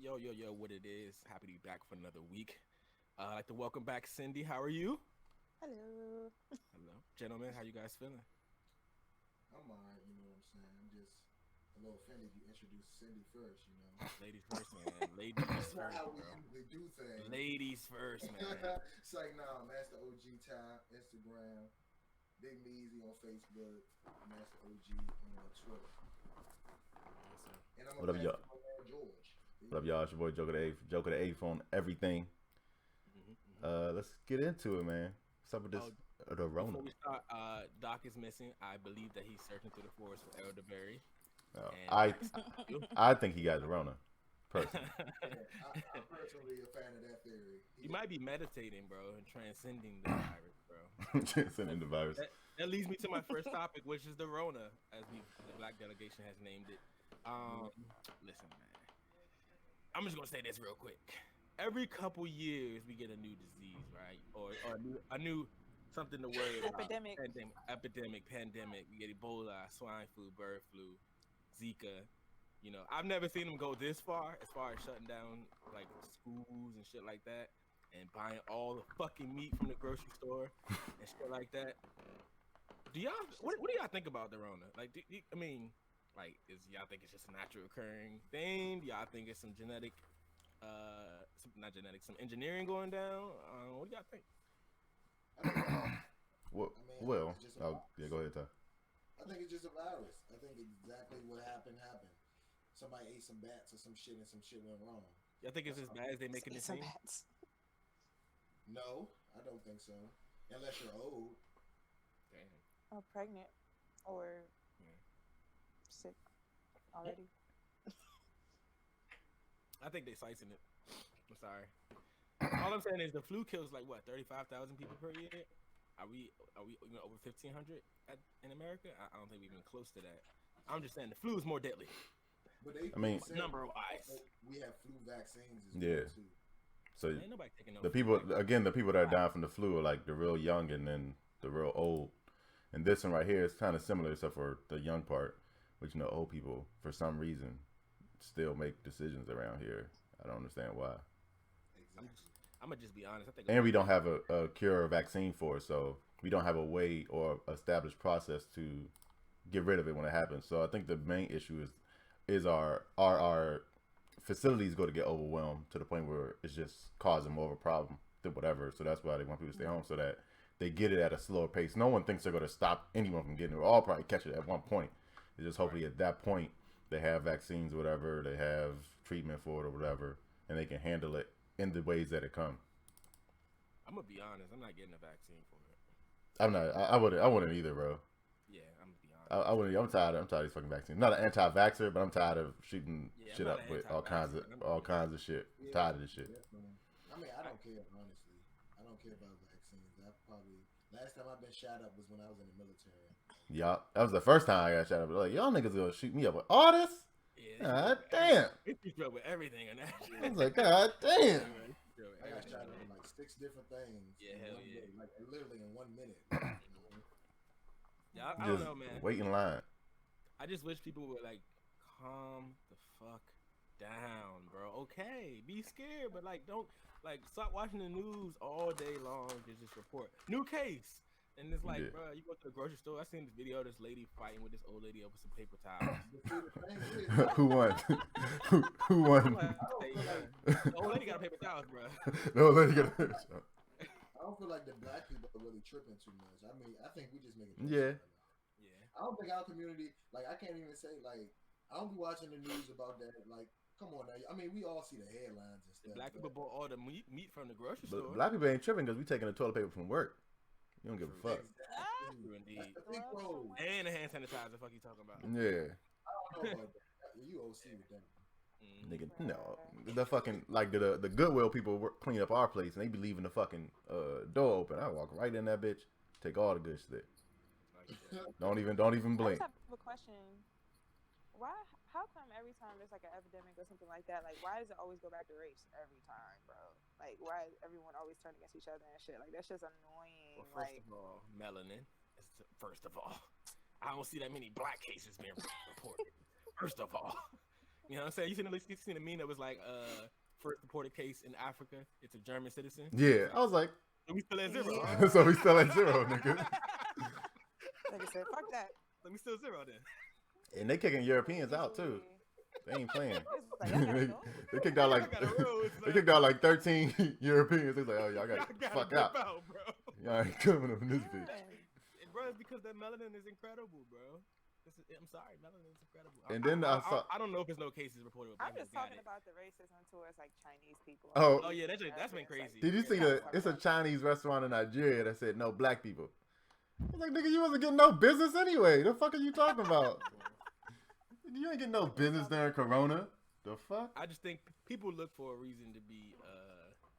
Yo, what it is. Happy to be back for another week. I'd like to welcome back Cindy. How are you? Hello. Hello. Gentlemen, how you guys feeling? I'm alright, you know what I'm saying? I'm just a little offended you introduced Cindy first, you know. Ladies first, man. Ladies That's not first, how we bro. usually do things. Ladies first, man. It's like, nah, Master OG time, Instagram, Big Measy on Facebook, Master OG on Twitter. Yes, sir. And I'm What a up, y'all? pastor my man George. What up, y'all? It's your boy Joker the Eighth on everything. Let's get into it, man. What's up with this? The Before Rona. we start, Doc is missing. I believe that he's searching through the forest for elderberry. Oh, And I think he got the Rona, personally. Yeah, I'm personally a fan of that theory. You might be meditating, bro, and transcending the virus, bro. Sending the virus. That leads me to my first topic, which is the Rona, as the Black delegation has named it. Listen, man. I'm just gonna say this real quick. Every couple years, we get a new disease, right? Or a new something to worry about. Epidemic. Pandemic. We get Ebola, swine flu, bird flu, Zika. You know, I've never seen them go this far as shutting down like schools and shit like that, and buying all the fucking meat from the grocery store and shit like that. Do y'all? What do y'all think about the Rona? Like, is y'all think it's just a natural occurring thing? Do y'all think it's some genetic, some engineering going down? What do y'all think? Well, yeah, go ahead, Ty. I think it's just a virus. I think exactly what happened. Somebody ate some bats or some shit and some shit went wrong. Y'all think it's as bad as they making it seem? No, I don't think so. Unless you're old. Damn. Or pregnant. Or sick already. I think they slicing it. I'm sorry. All I'm saying is the flu kills like what 35,000 people per year. Are we even over 1,500 in America? I don't think we're even close to that. I'm just saying the flu is more deadly. But number wise, we have flu vaccines as Yeah. well too. So ain't nobody taking no the flu people vaccine. that are dying from the flu are like the real young and then the real old. And this one right here is kind of similar, except for the young part, which old people for some reason still make decisions around here. I don't understand why. Exactly. I'm gonna just be honest. I think, And we don't have a cure or vaccine for it, so we don't have a way or established process to get rid of it when it happens. So I think the main issue is our facilities go to get overwhelmed to the point where it's just causing more of a problem than whatever. So that's why they want people to stay home, so that they get it at a slower pace. No one thinks they're going to stop anyone from getting it. We'll all probably catch it at one point. It's just hopefully at that point they have vaccines or whatever, they have treatment for it or whatever, and they can handle it in the ways that it come. I'm gonna be honest. I'm not getting a vaccine for it. I'm not. I wouldn't either, bro. Yeah, I'm gonna be honest. I wouldn't. I'm tired of these fucking vaccines. I'm not an anti-vaxxer, but I'm tired of shooting shit up with all kinds of shit. I'm tired of this shit. Definitely. I mean, I don't care, honestly. I don't care about vaccines. Last time I've been shot up was when I was in the military. Yeah, that was the first time I got shot up. Like, y'all niggas gonna shoot me up with all this? Yeah, God damn. It keeps up with everything on that. I was like, God damn. I got shot up with like 6 different things. Yeah, hell yeah. Day, like literally in 1 minute. Yeah, I don't know, man. Wait in line. I just wish people would like calm the fuck down, bro. Okay, be scared, but like don't stop watching the news all day long. Just report new case, and it's like, bro, you go to the grocery store. I seen this video of this lady fighting with this old lady over some paper towels. Who won? Who won? The old lady got paper towels, bro. The old lady got. I don't feel like the black people are really tripping too much. I mean, I think we just make it. Yeah. Yeah. I don't think our community, like, I can't even say, like, I don't be watching the news about that. Like, come on now. I mean, we all see the headlines and stuff. Black people bought all the meat from the grocery store. But black people ain't tripping because we taking the toilet paper from work. You don't give a fuck. True indeed. And the hand sanitizer. Fuck you talking about? Yeah. I don't know about that. You OC with that. Nigga, no. The fucking, like, the Goodwill people clean up our place and they be leaving the fucking door open. I walk right in that bitch, take all the good shit. Don't even blink. I have a question. How come every time there's like an epidemic or something like that, like why does it always go back to race every time, bro? Like why is everyone always turning against each other and shit? Like that's just annoying. Well, first of all, melanin. First of all, I don't see that many black cases being reported. First of all, You know what I'm saying? You seen a meme that was like, first reported case in Africa. It's a German citizen. Yeah, I was like, So we still at zero. Yeah. Huh? so we still at zero, nigga. Nigga said, fuck that. So we still zero then. And they kicking Europeans out too. They ain't playing. It's like, y'all gotta go. They kicked out like Y'all gotta roll, it's they like- kicked out like 13 Europeans. They was like, oh y'all got Y'all fuck gotta out. dip out, bro. Y'all ain't coming up in this bitch. And bro, it's because that melanin is incredible, bro. I'm sorry, melanin is incredible. And then I saw- I don't know if there's no cases reported with black I'm just people got talking it. about the racism towards like Chinese people. Oh. Oh yeah, that's been crazy. Did you see it's a Chinese restaurant in Nigeria that said no black people? I was like, nigga, you wasn't getting no business anyway. The fuck are you talking about? You ain't getting no business during Corona. The fuck? I just think people look for a reason to be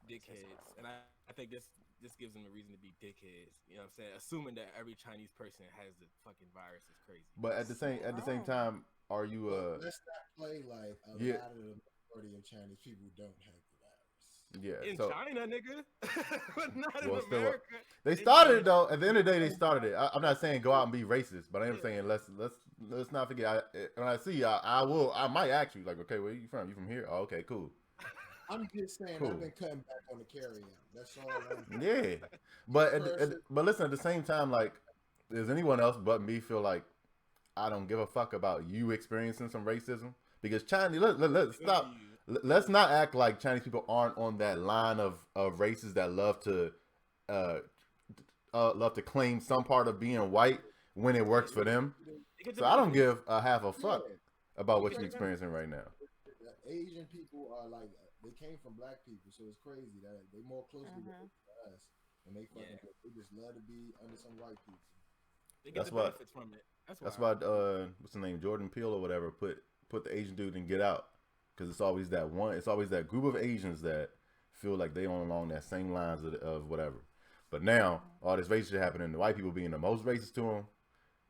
dickheads, and I think this gives them a reason to be dickheads. You know what I'm saying? Assuming that every Chinese person has the fucking virus is crazy. But at the same time, are you Let's not play like a Yeah. lot of the majority of Chinese people don't have the virus. yeah? In So China, nigga, but not Well, in still, America. they In started China. it though. At the end of the day, they started it. I'm not saying go out and be racist, but I am saying let's not forget. When I see you, I might ask you like, okay, where you from? You from here? Oh, okay, cool. I'm just saying Cool. I've been cutting back on the carry out. That's all. I'm Yeah, but listen. At the same time, like, does anyone else but me feel like I don't give a fuck about you experiencing some racism? Because Chinese, let's stop. Let's not act like Chinese people aren't on that line of races that love to claim some part of being white when it works for them. So I don't give a half a fuck about what you're experiencing right now. Asian people are like they came from black people, so it's crazy that they more closely related to us, and they they just love to be under some white people. They get That's the why- benefits from it. That's why what's the name, Jordan Peele or whatever, put the Asian dude in Get Out, because it's always that group of Asians that feel like they on along that same lines of whatever. But now all this racist shit happening, the white people being the most racist to them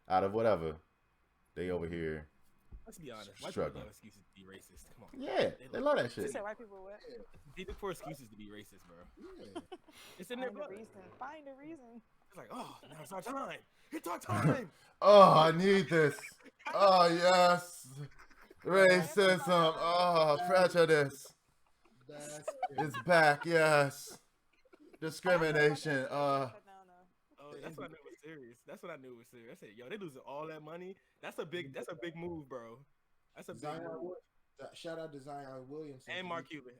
out of whatever, they over here. Let's be honest. White people Struggling. love excuses to be racist. Come on. Yeah, they love that You shit. said white people what? They look for excuses to be racist, bro. Yeah. It's in their Find a blood. reason. Find a reason. It's like, oh, now it's our time. It's our time. Oh, I need this. Oh yes, racism. Oh, prejudice. That's It's back. Yes, discrimination. Oh, that's what I knew was serious. That's what I knew was serious. I said, yo, they losing all that money. That's a big move, bro. That's a big Zion. move. Shout out to Zion Williamson. And Mark Cuban.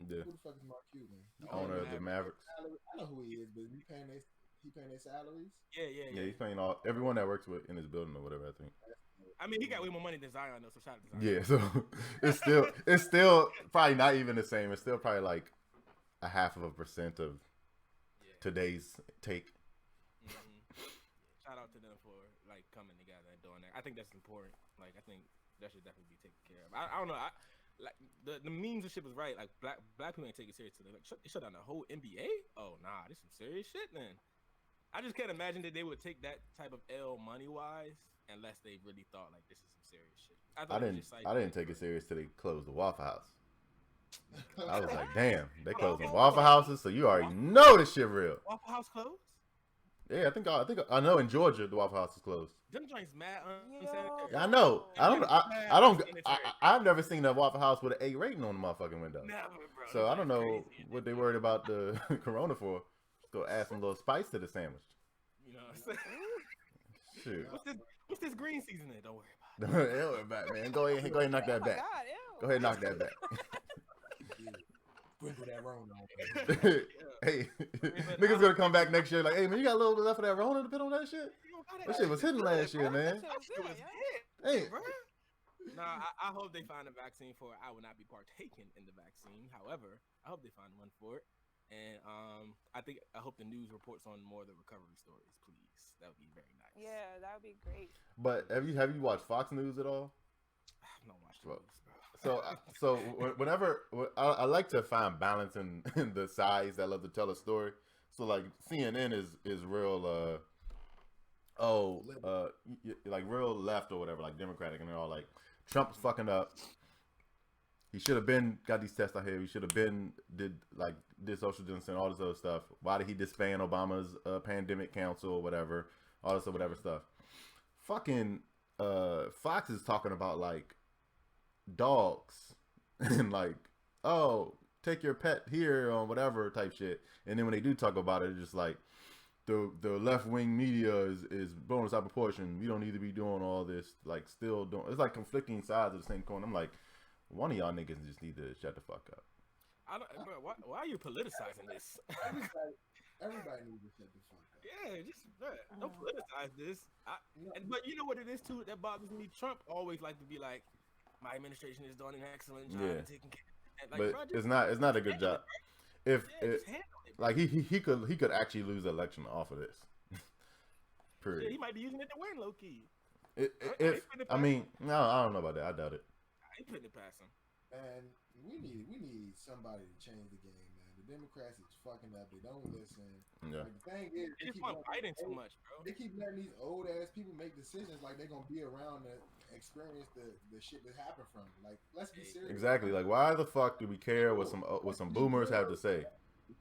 Yeah, Who the fuck is Mark Cuban? owner of the Mavericks. I know who he is, but he paying their salaries. Yeah, he's paying everyone that works with in his building or whatever. I think. I mean, he got way more money than Zion, though. So shout out to Zion. Yeah, so it's still probably not even the same. It's still probably like 0.5% of today's take. Shout out to them for like coming together and doing that. I think that's important. Like, I think that should definitely be taken care of. I don't know. Like the memes and shit was right. Like black people ain't take it serious. Like shut down the whole NBA. Oh nah, this some serious shit. Then I just can't imagine that they would take that type of L money wise unless they really thought like this is some serious shit. I didn't take it serious till they closed the Waffle House. I was like, damn, they closed the Waffle Houses, so you already know this shit real. Waffle House closed. Yeah, I think I know in Georgia the Waffle House is closed. Them joints mad Yo. Yeah, I know. I've never seen a Waffle House with an 8 rating on the motherfucking window. Never, bro. So I don't know what they worried about the Corona for. Just go add some little spice to the sandwich. You know what I'm saying? Shoot. What's this green seasoning? Don't worry about Don't worry about it, man. Go ahead and knock that Oh my back. God, ew. Go ahead and knock that back. Sprinkle that Rona on. Hey, niggas gonna come back next year like, hey man, you got a little bit left of that Rona to put on that shit? That shit was hidden last year, man. That shit was good, yeah. Hey, Nah, I hope they find a vaccine for it. I will not be partaking in the vaccine. However, I hope they find one for it. And I hope the news reports on more of the recovery stories, please. That would be very nice. Yeah, that would be great. but have you watched Fox News at all? I've not watched Well, the news, bro. So whenever I like to find balance in the sides that love to tell a story. So like CNN is real like real left or whatever, like Democratic, and they're all like Trump's fucking up. He should have been got these tests out here. He should have been did social distancing, all this other stuff. Why did he disband Obama's pandemic council or whatever? All this whatever stuff. Fucking Fox is talking about like dogs and like, oh, take your pet here or whatever type shit. And then when they do talk about it, it's just like the left wing media is blown us out of proportion. We don't need to be doing all this. Like still doing. It's like conflicting sides of the same coin. I'm like, one of y'all niggas just need to shut the fuck up. I don't, bro, why are you politicizing this? Everybody needs to shut the fuck up. Yeah, just don't politicize this. But you know what it is too that bothers me. Trump always like to be like, my administration is doing an excellent job in taking care. Like, but bro, it's not a good job. If just handle it, like he could actually lose the election off of this. Period. Yeah, he might be using it to win, low key. I mean, no, I don't know about that. I doubt it. I ain't putting it past him. And we need somebody to change the game, man. The Democrats is fucking up. They don't listen. Yeah. Like, the thing is, They just want Biden too much, bro. They keep letting these old ass people make decisions like they're gonna be around to experience the shit that happened from them. Like, let's be serious. Exactly. Like, why the fuck do we care what some boomers have to say?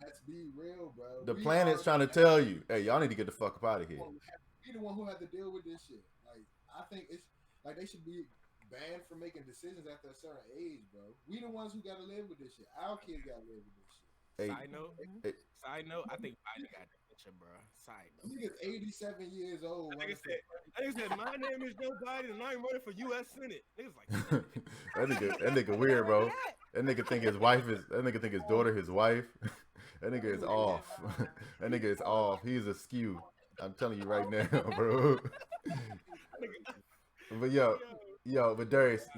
Let's be real, bro. The planet's trying to tell you, hey, y'all need to get the fuck up out of here. Be the one who had to deal with this shit. Like, I think it's like they should be banned from making decisions after a certain age, bro. We the ones who gotta live with this shit. Our kids gotta live with this shit. Hey, Side note, I think Biden got dementia, bro. Side note. Nigga's 87 years old. Like I said, my name is Joe Biden and I'm running for U.S. Senate. Niggas like that nigga weird, bro. That nigga think his daughter his wife. That nigga is off. That nigga is off. He's askew. I'm telling you right now, bro. But but Darius,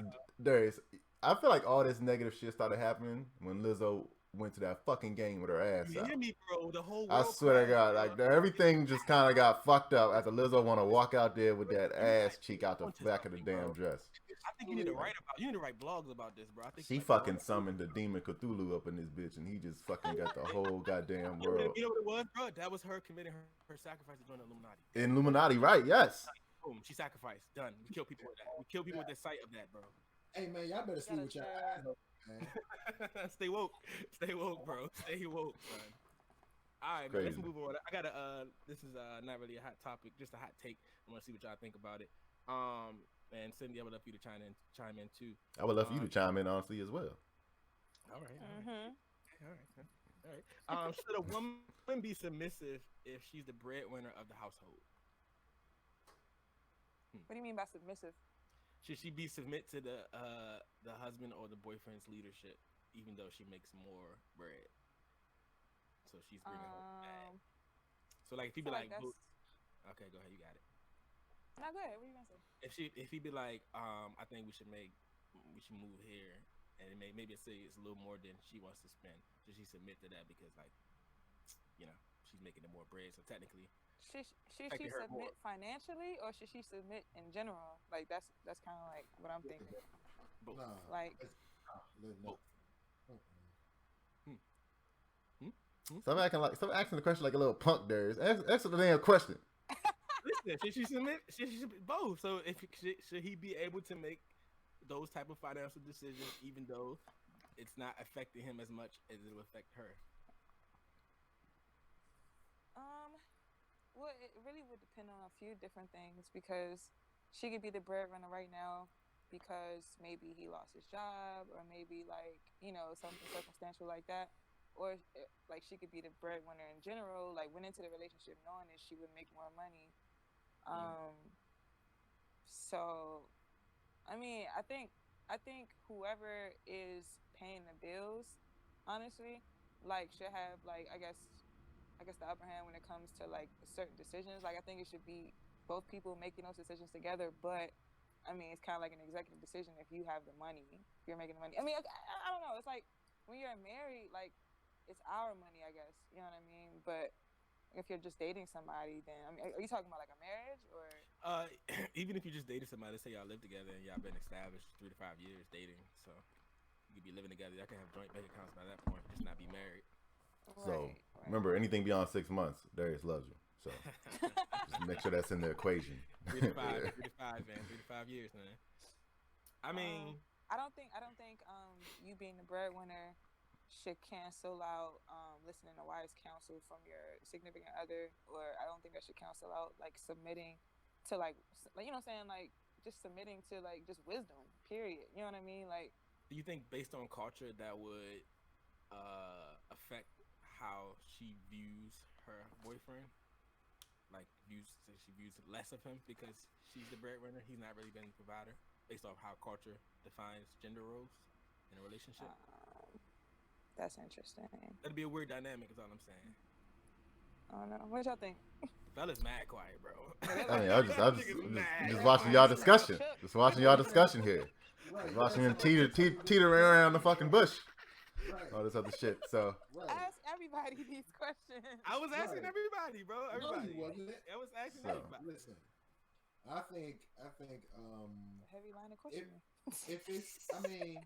I feel like all this negative shit started happening when Lizzo went to that fucking game with her ass you out. hear me, bro? The whole I world swear to cried, God, like bro. everything just kind of got fucked up after Lizzo want to walk out there with that ass cheek out the back of the damn dress. I think you need to write blogs about this, bro. I think She fucking summoned the demon Cthulhu up in this bitch, and he just fucking got the whole goddamn world. You know what it was, bro? That was her committing her sacrifice to join the Illuminati. Illuminati, right? Yes. Boom, she sacrificed. Done. We kill people with that. We kill people with the sight of that, bro. Hey man, y'all better sleep with your eyes open, man. Stay woke, bro. Stay woke, son. All right, man, let's move on. I got this is not really a hot topic, just a hot take. I want to see what y'all think about it. And Cindy, I would love for you to chime in too. I would love for you to chime in honestly as well. All right. All right. Should a woman be submissive if she's the breadwinner of the household? What do you mean by submissive? Should she be submit to the husband or the boyfriend's leadership, even though she makes more bread? So she's bringing home bag. So like, if he be like, okay, go ahead, you got it. No, go ahead. What are you gonna say? If he be like, I think we should move here, and maybe say it's a little more than she wants to spend. Should she submit to that because like, you know, she's making the more bread, so technically. Should she submit financially, or should she submit in general? Like that's kind of like what I'm thinking. Both. No, like, Stop asking the question like a little punk, Darius. Answer the damn question. Listen, should she submit? Should both? So should he be able to make those type of financial decisions, even though it's not affecting him as much as it will affect her? Well, it really would depend on a few different things, because she could be the breadwinner right now because maybe he lost his job, or maybe like, you know, something circumstantial like that. Or like she could be the breadwinner in general, like went into the relationship knowing that she would make more money. So, I mean, I think whoever is paying the bills, honestly, like should have like I guess the upper hand when it comes to like certain decisions. Like I think it should be both people making those decisions together. But I mean, it's kind of like an executive decision if you have the money, if you're making the money. I mean, I don't know. It's like when you're married, like it's our money, I guess. You know what I mean? But if you're just dating somebody, then I mean, are you talking about like a marriage or? Even if you just dated somebody, let's say y'all live together and y'all been established 3 to 5 years dating, so you could be living together. Y'all can have joint bank accounts by that point, just not be married. So remember, anything beyond 6 months, Darius loves you. So just make sure that's in the equation. 3 to 5, 3 to 5, man. 3 to 5 years, man. I mean, I don't think you being the breadwinner should cancel out listening to wise counsel from your significant other, or I don't think that should cancel out like submitting to like you know what I'm saying, like just submitting to like just wisdom. Period. You know what I mean? Like, Do you think based on culture that would affect how she views her boyfriend? Like she views less of him because she's the breadwinner. He's not really been the provider based off how culture defines gender roles in a relationship. That's interesting. That'd be a weird dynamic, is all I'm saying. I don't know. What y'all think? Fella's mad quiet, bro. I mean, I'm just watching y'all discussion. Just watching y'all discussion here. Just watching him teeter around the fucking bush. Right. All this other shit. So Ask everybody these questions. I was asking everybody, bro. Everybody. No, he wasn't. I was asking So. everybody. Listen, I think Heavy line of questioning. if it's, I mean,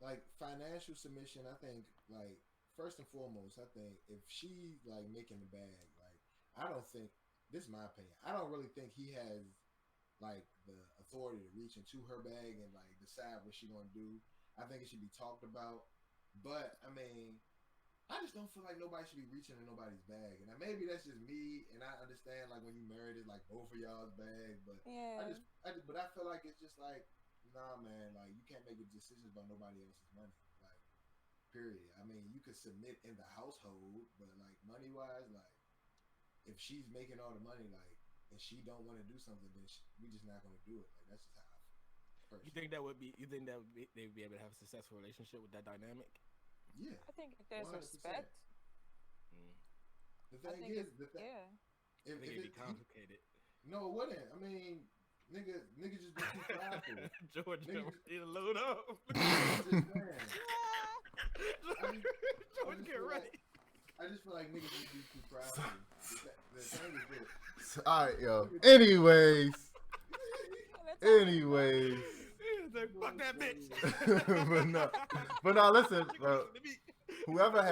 like financial submission, I think like first and foremost, I think if she like making the bag, like I don't think, this is my opinion, I don't really think he has like the authority to reach into her bag and like decide what she gonna do. I think it should be talked about, but I mean, I just don't feel like nobody should be reaching in nobody's bag. And maybe that's just me, and I understand like when you married it, like both of y'all's bag, but Yeah. but I feel like it's just like, nah, man, like you can't make decisions about nobody else's money, like period. I mean, you could submit in the household, but like money wise, like if she's making all the money, like and she don't want to do something, then we just not gonna do it. Like that's just how I feel. You think that would be? You think that they would be able to have a successful relationship with that dynamic? Yeah. I think if there's 100%. respect. The thing is, yeah. I think it'd be complicated. No, it wouldn't. I mean, nigga just be too prideful. George, Nigga get a load up. George, get ready. I just feel like niggas just be too prideful. The thing is this. all right, yo. Anyways. Like, fuck that bitch. but no, listen, bro. Whoever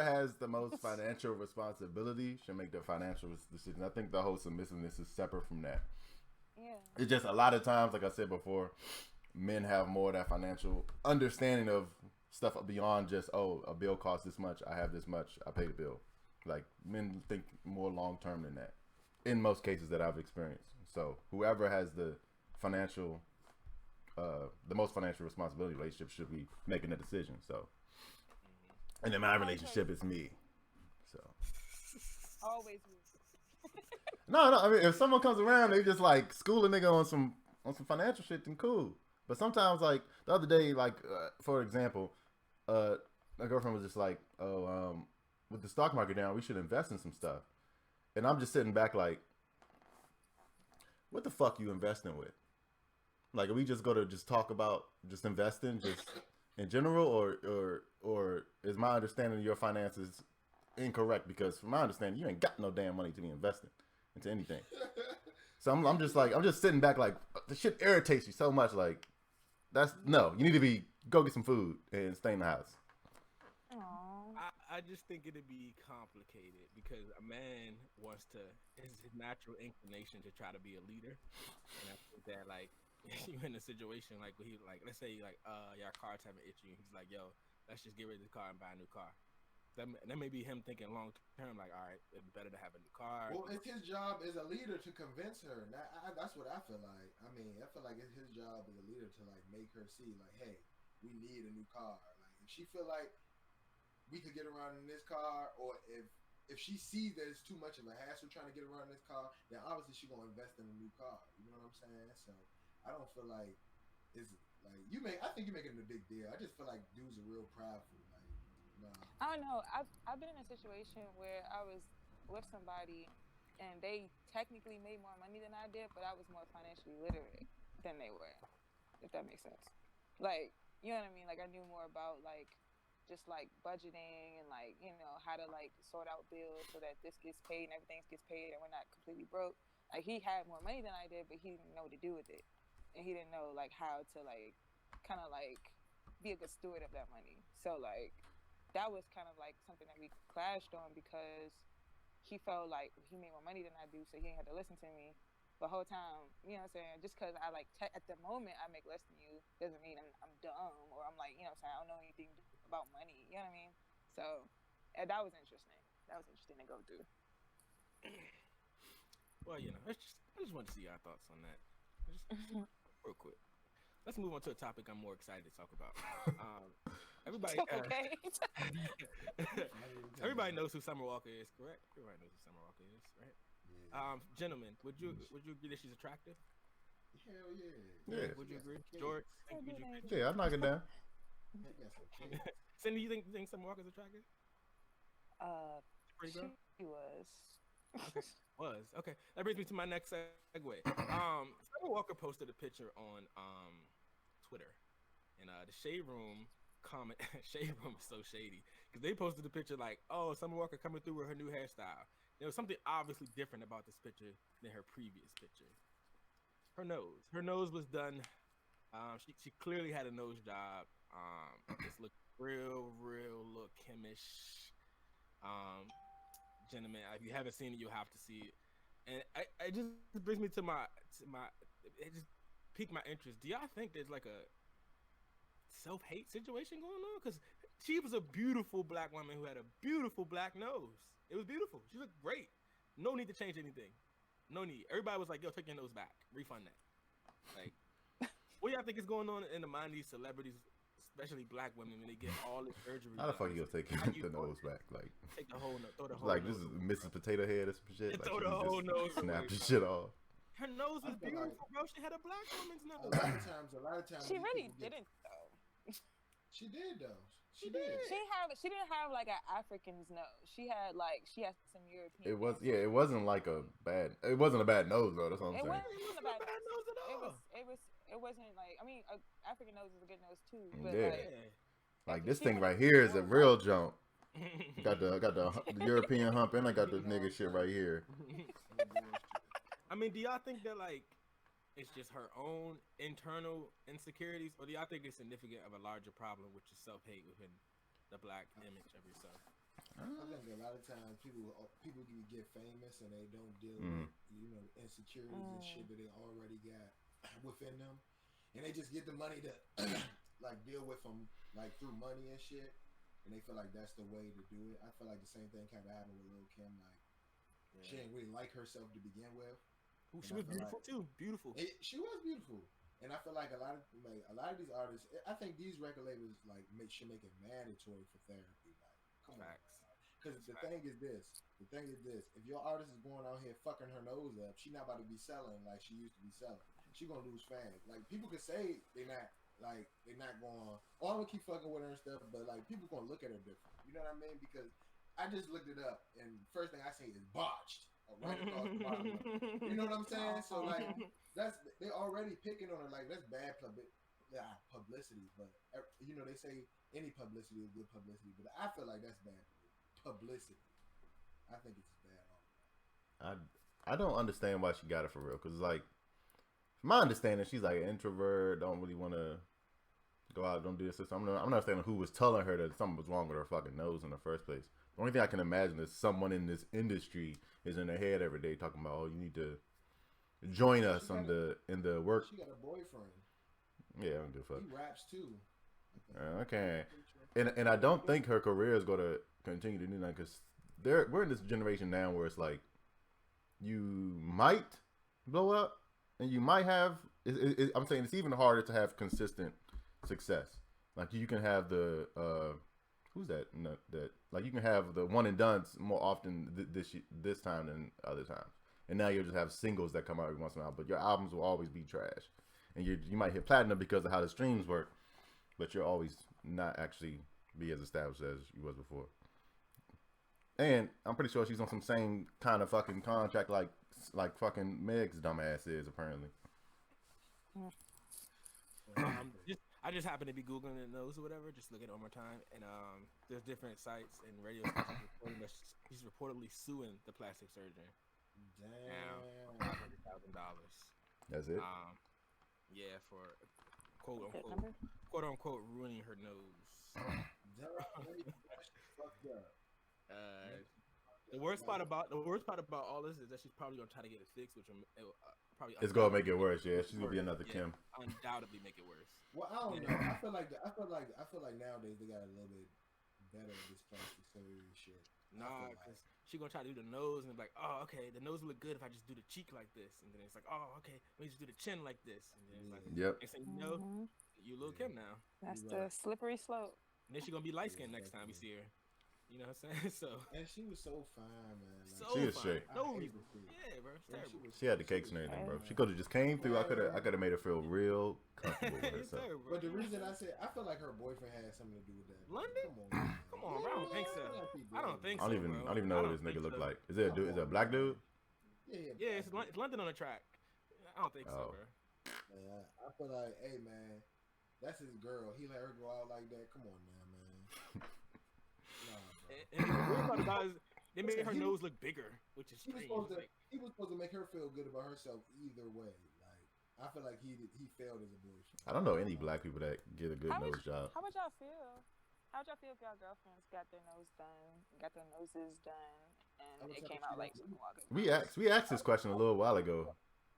has the most financial responsibility should make the financial decision. I think the whole submissiveness is separate from that. Yeah. It's just a lot of times, like I said before, men have more of that financial understanding of stuff beyond just, oh, a bill costs this much, I have this much, I pay the bill. Like, men think more long term than that in most cases that I've experienced. So whoever has the financial, the most financial responsibility relationship should be making a decision. So, and in my relationship, it's me. So Always me. no. I mean, if someone comes around, they just like school a nigga on some financial shit, then cool. But sometimes, like the other day, like for example, my girlfriend was just like, "Oh, with the stock market down, we should invest in some stuff." And I'm just sitting back like, what the fuck you investing with? Like, are we just going to just talk about just investing just in general, or is my understanding of your finances incorrect? Because from my understanding, you ain't got no damn money to be investing into anything. So I'm just sitting back like, the shit irritates you so much. Like, no, you need to go get some food and stay in the house. I just think it'd be complicated because a man wants to, it's his natural inclination to try to be a leader. And I think that, like, you're in a situation like, let's say, like, your car's having an issue. He's like, yo, let's just get rid of the car and buy a new car. That may be him thinking long term, like, all right, it's better to have a new car. Well, it's his job as a leader to convince her. That's what I feel like. I mean, I feel like it's his job as a leader to, like, make her see, like, hey, we need a new car. Like, if she feel like we could get around in this car, or if she sees that it's too much of a hassle trying to get around this car, then obviously she's gonna invest in a new car. You know what I'm saying? So I don't feel like it's like I think you're making it a big deal. I just feel like dudes are real prideful. Like, nah. I don't know. I've been in a situation where I was with somebody and they technically made more money than I did, but I was more financially literate than they were, if that makes sense. Like, you know what I mean? Like, I knew more about like just like budgeting and like, you know, how to like sort out bills so that this gets paid and everything gets paid and we're not completely broke. Like, he had more money than I did, but he didn't know what to do with it, and he didn't know like how to like kind of like be a good steward of that money. So like that was kind of like something that we clashed on because he felt like he made more money than I do, so he didn't have to listen to me the whole time. You know what I'm saying? Just because I like at the moment I make less than you doesn't mean I'm dumb or I'm like, you know what I'm saying, I don't know anything about money. You know what I mean? So that was interesting. That was interesting to go through. Well, you know, I just want to see your thoughts on that. Just real quick. Let's move on to a topic I'm more excited to talk about. Everybody, Okay. everybody knows who Summer Walker is, correct? Everybody knows who Summer Walker is, right? Yeah. Gentlemen, would you agree that she's attractive? Hell yeah. Yeah. Would you agree, Yeah. George? I Would do you? like Yeah, I'll knock it down. She got some kids. Cindy, you think Summer Walker's attractive? She Pretty girl? was. Was okay. That brings me to my next segue. Summer Walker posted a picture on Twitter, and the Shade Room comment. Shade Room is so shady because they posted the picture like, "Oh, Summer Walker coming through with her new hairstyle." There was something obviously different about this picture than her previous picture. Her nose was done. She clearly had a nose job. This looked real look Kimish. Gentlemen, if you haven't seen it, you'll have to see it. And it just brings me to my it just piqued my interest. Do y'all think there's like a self-hate situation going on? Because she was a beautiful black woman who had a beautiful black nose. It was beautiful. She looked great. No need to change anything. No need. Everybody was like, yo, take your nose back. Refund that. Like, what y'all think is going on in the mind of these celebrities, especially black women, when they get all this surgery? How the fuck you gonna take the nose back? Like, take the whole nose, throw the whole like nose this is away. Mrs. Potato Head or some shit. Like, Throw she the whole just nose snap away, the bro. shit off. Her nose I was feel beautiful, like- bro. She had a black woman's A nose. lot of times. She these really people get- didn't though. She did though. She She did. did. She didn't have like an African's nose. She had some European. It was nose. it wasn't like a bad. It wasn't a bad nose though. That's what I'm It saying. wasn't a bad bad nose at all. It wasn't like, I mean, African nose is a good nose too. But Yeah. like Like this she thing had right a here is a more real like- jump. Got the European hump and I got this nigga shit right here. I mean, do y'all think that like it's just her own internal insecurities, or do y'all think it's significant of a larger problem, which is self-hate within the black image of yourself? I think a lot of times people can get famous and they don't deal Mhm. with insecurities and shit that they already got within them, and they just get the money to like deal with them like through money and shit, and they feel like that's the way to do it. I feel like the same thing kind of happened with Lil' Kim. Like she didn't really like herself to begin with. Ooh, she was beautiful too. Beautiful. She was beautiful, and I feel like a lot of these artists. I think these record labels like should make it mandatory for therapy. Like, come on. Facts. Because the thing is this. If your artist is going out here fucking her nose up, she not about to be selling like she used to be selling. She gonna lose fans. Like people could say they're not going. Oh, I'm gonna keep fucking with her and stuff, but like people gonna look at her different. You know what I mean? Because I just looked it up, and first thing I see is botched right across the bottom. You know what I'm saying? So like they already picking on her. Like that's bad publicity. But they say any publicity is good publicity, but I feel like that's bad publicity. I think it's bad. I don't understand why she got it for real. Cause like, from my understanding, she's like an introvert. Don't really want to go out. Don't do this. I'm not understanding who was telling her that something was wrong with her fucking nose in the first place. The only thing I can imagine is someone in this industry is in their head every day talking about, oh, you need to join us in the work. She got a boyfriend. Yeah, I don't give a fuck. He raps too. Okay, and I don't think her career is gonna continue to do that because we're in this generation now where it's like you might blow up and you might have. I'm saying it's even harder to have consistent success. Like you can have the who's that? No, that like you can have the one and dones more often this time than other times. And now you'll just have singles that come out every once in a while, but your albums will always be trash. And you might hit platinum because of how the streams work, but you'll always not actually be as established as you was before. And I'm pretty sure she's on some same kind of fucking contract like fucking Meg's dumbass is apparently. I just happened to be googling the nose or whatever, just looking at it one more time, and there's different sites and radio stations reporting that he's reportedly suing the plastic surgeon. Damn. $500,000. That's it. Yeah, for quote unquote ruining her nose. The worst part about all this is that she's probably gonna try to get it fixed, which probably It's gonna make it worse. Yeah, she's gonna be another Kim. Undoubtedly make it worse. Well, I don't know. I feel like nowadays they got a little bit better with this plastic surgery shit. Nah, because she gonna try to do the nose and be like, oh, okay, the nose will look good if I just do the cheek like this, and then it's like, oh, okay, let me just do the chin like this, and then it's like, Yep. next thing you know, you Lil Kim now. That's the slippery slope. And then she gonna be light skinned next time we see her. You know what I'm saying? So. And she was so fine, man. Like, So She was fine. straight. No reason. Yeah, bro. It's terrible. She had the cakes and everything, bro. She could have just came through. I could have made her feel real comfortable with It's herself. terrible. But the reason I said, I feel like her boyfriend had something to do with that. London? Come on, man. Come on, bro. I don't think so. I don't think I so. don't even bro. I don't even know what this nigga look like. Is it a dude? Is it a black dude? Yeah, it's London on the track. I don't think so, Oh. bro. Man, I feel like, hey, man, that's his girl. He let her go out like that. Come on now, man. Nah, bro. And the weird part about it is they made her nose look bigger, which is He was strange. supposed to make her feel good about herself either way. Like, I feel like he failed as a boyfriend. I don't know any black people that get a good How would nose job. How would y'all feel? How would y'all feel if y'all girlfriends got their nose done, got their noses done, and it came out like some walkers? We asked this question a little while ago.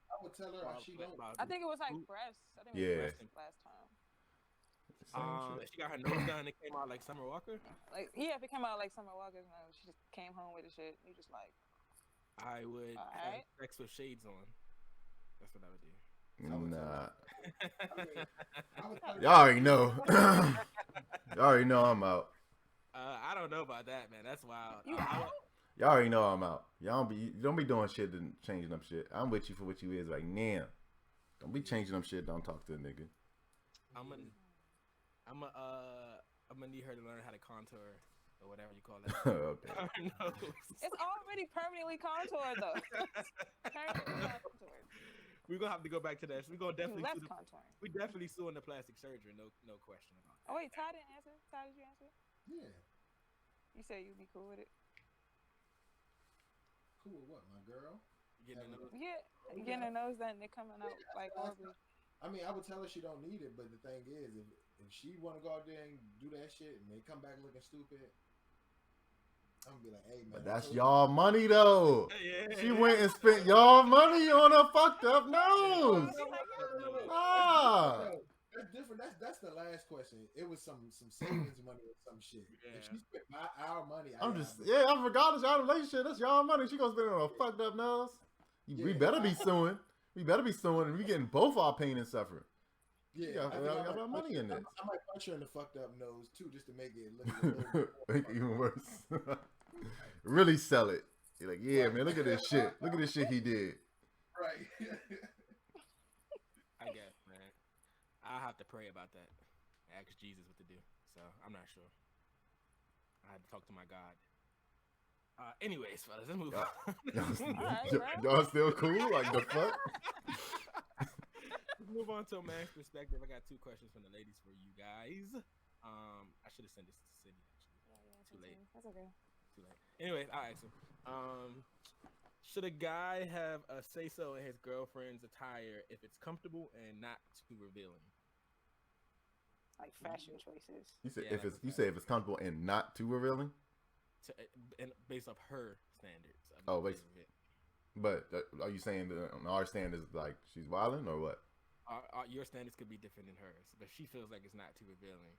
I would tell her she don't. I think it was like breasts. I think it Yeah. was breasts last time. She got her nose done and it came out like Summer Walker. Like, yeah, if it came out like Summer Walker's nose, she just came home with the shit. You just like, I would have Alright. sex with shades on. That's what I would do. Nah, I would tell her, y'all already know. Y'all already know I'm out. I don't know about that, man. That's wild. you I out? Y'all already know I'm out. Y'all don't be doing shit and changing up shit. I'm with you for what you is right now. Don't be changing up shit. Don't talk to a nigga. I'm gonna need her to learn how to contour or whatever you call that. Okay. Her nose. It's already permanently contoured though. Permanently contoured. We're gonna have to go back to that. We're gonna definitely Less sue contouring. we definitely suing the plastic surgery. No question about that. Oh wait, Ty didn't answer. Ty, did you answer? yeah, You said you'd be cool with it. cool. What, my girl? Getting a nose. Yeah, getting her nose done, they coming out like ugly. I mean, I would tell her she don't need it, but the thing is, if she want to go out there and do that shit and they come back looking stupid, I'm gonna be like, hey man. But that's y'all money though. Yeah. She went and spent y'all money on a fucked up nose. Ah. That's different. That's the last question. It was some savings money or some shit. Yeah. If she spent our money, I'm regardless of y'all relationship, that's y'all money. She gonna spend it on a fucked up nose. We Yeah. better be suing. We better be suing, and we getting both our pain and suffering. Yeah, I got my money in this. I might punch her in the fucked up nose too, just to make it look a little bit Make it even worse. Really sell it. You're like, yeah, man, look at this shit. Look at this shit he did. right. I guess, man. I'll have to pray about that. Ask Jesus what to do. So I'm not sure. I had to talk to my God. Anyways, fellas, let's move on. Y'all still cool? Like the fuck? Let's move on to a man's perspective. I got two questions from the ladies for you guys. I should have sent this to Sydney actually. Too late. That's okay. Too late. Anyways, I'll ask him. Should a guy have a say so in his girlfriend's attire if it's comfortable and not too revealing? Like fashion choices. You say Yeah, if like it's that. comfortable and not too revealing. And based off her standards. Oh, basically. But are you saying that on our standards, like she's wilding or what? Your standards could be different than hers, but she feels like it's not too revealing.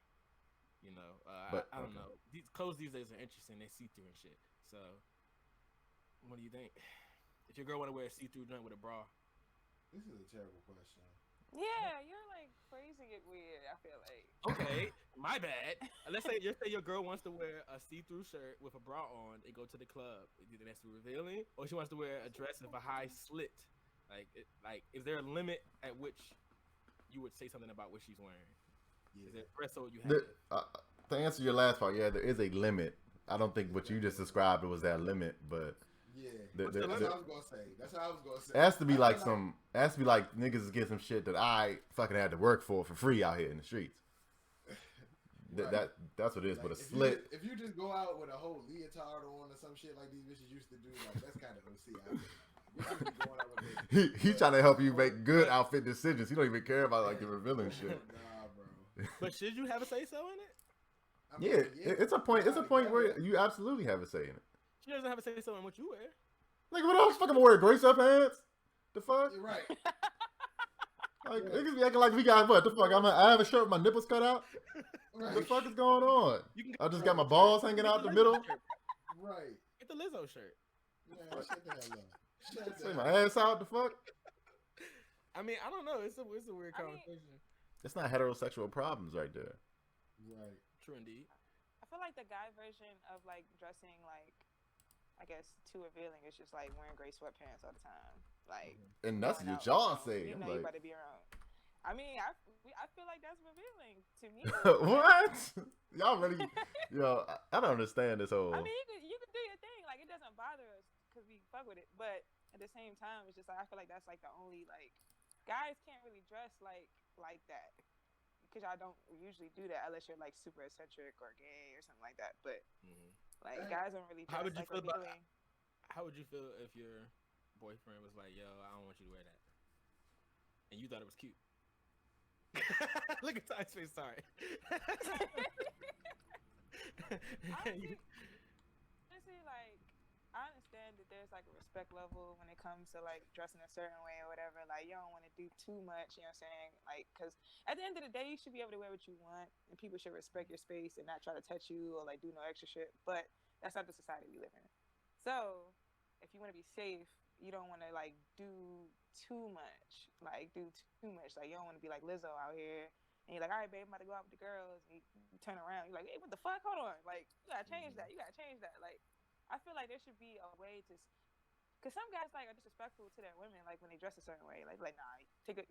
You know, But, I don't okay. know. These clothes these days are interesting. They see through and shit. So, what do you think? If your girl want to wear a see-through joint with a bra, This is a terrible question. Yeah, you're like phrasing it weird. I feel like. okay, my bad. Let's say your girl wants to wear a see-through shirt with a bra on and go to the club. Do you think that's too revealing, or she wants to wear a dress with a high slit? Like, is there a limit at which you would say something about what she's wearing? Yeah. Is there a threshold you have? To answer your last part, yeah, there is a limit. I don't think what you just described was that limit, but Yeah. What's the That's limit? what I was gonna say. That's what I was gonna say. it has to be I like feel niggas is getting some shit that I fucking had to work for free out here in the streets. Right. That's what it is. Like, But a slit, if you just go out with a whole leotard on or some shit like these bitches used to do, like that's kind of OC. I feel. You should be going out with he trying to help you make good outfit decisions. He don't even care about like the revealing shit. Nah, bro. But should you have a say so in it? I mean, Yeah, it's a point. It's a point where you absolutely have a say in it. She doesn't have a say so in what you wear. Like, what else? Fucking wear grace up pants? The fuck? You're right. Like, niggas be acting like we got what? The fuck? I have a shirt with my nipples cut out? Right. What the fuck is going on? You can I just got my balls hanging out the middle. Right. Get the Lizzo shirt. Man, shut the hell up. Shut Say the my hell up. ass out the fuck. I mean, I don't know. It's a weird conversation. It's not heterosexual problems right there. Right. True indeed. I feel like the guy version of like dressing like, I guess, too revealing is just like wearing gray sweatpants all the time. Like, And that's going what out, y'all say. You I'm know, you like, about to be around. I mean, I feel like that's revealing to me. what? Y'all really, yo, I don't understand this whole. I mean, you could do your thing. Like, it doesn't bother us because we fuck with it. But at the same time, it's just like I feel like that's like the only like guys can't really dress like that because y'all don't usually do that unless you're like super eccentric or gay or something like that. But like guys don't really dress How would you like feel about? revealing. How would you feel if your boyfriend was like, "Yo, I don't want you to wear that," and you thought it was cute? Look at Ty's face. Sorry. Honestly, like, I understand that there's like a respect level when it comes to like dressing a certain way or whatever. Like, you don't want to do too much, you know what I'm saying? Like, because at the end of the day, you should be able to wear what you want, and people should respect your space and not try to touch you or like do no extra shit. But that's not the society we live in. So, if you want to be safe, you don't want to like do too much. Like, you don't want to be like Lizzo out here. And you're like, all right, babe, I'm about to go out with the girls. And you turn around, you're like, hey, what the fuck? Hold on. Like, you gotta change that. You gotta change that. Like, I feel like there should be a way to, because some guys like are disrespectful to their women, like when they dress a certain way. Like nah,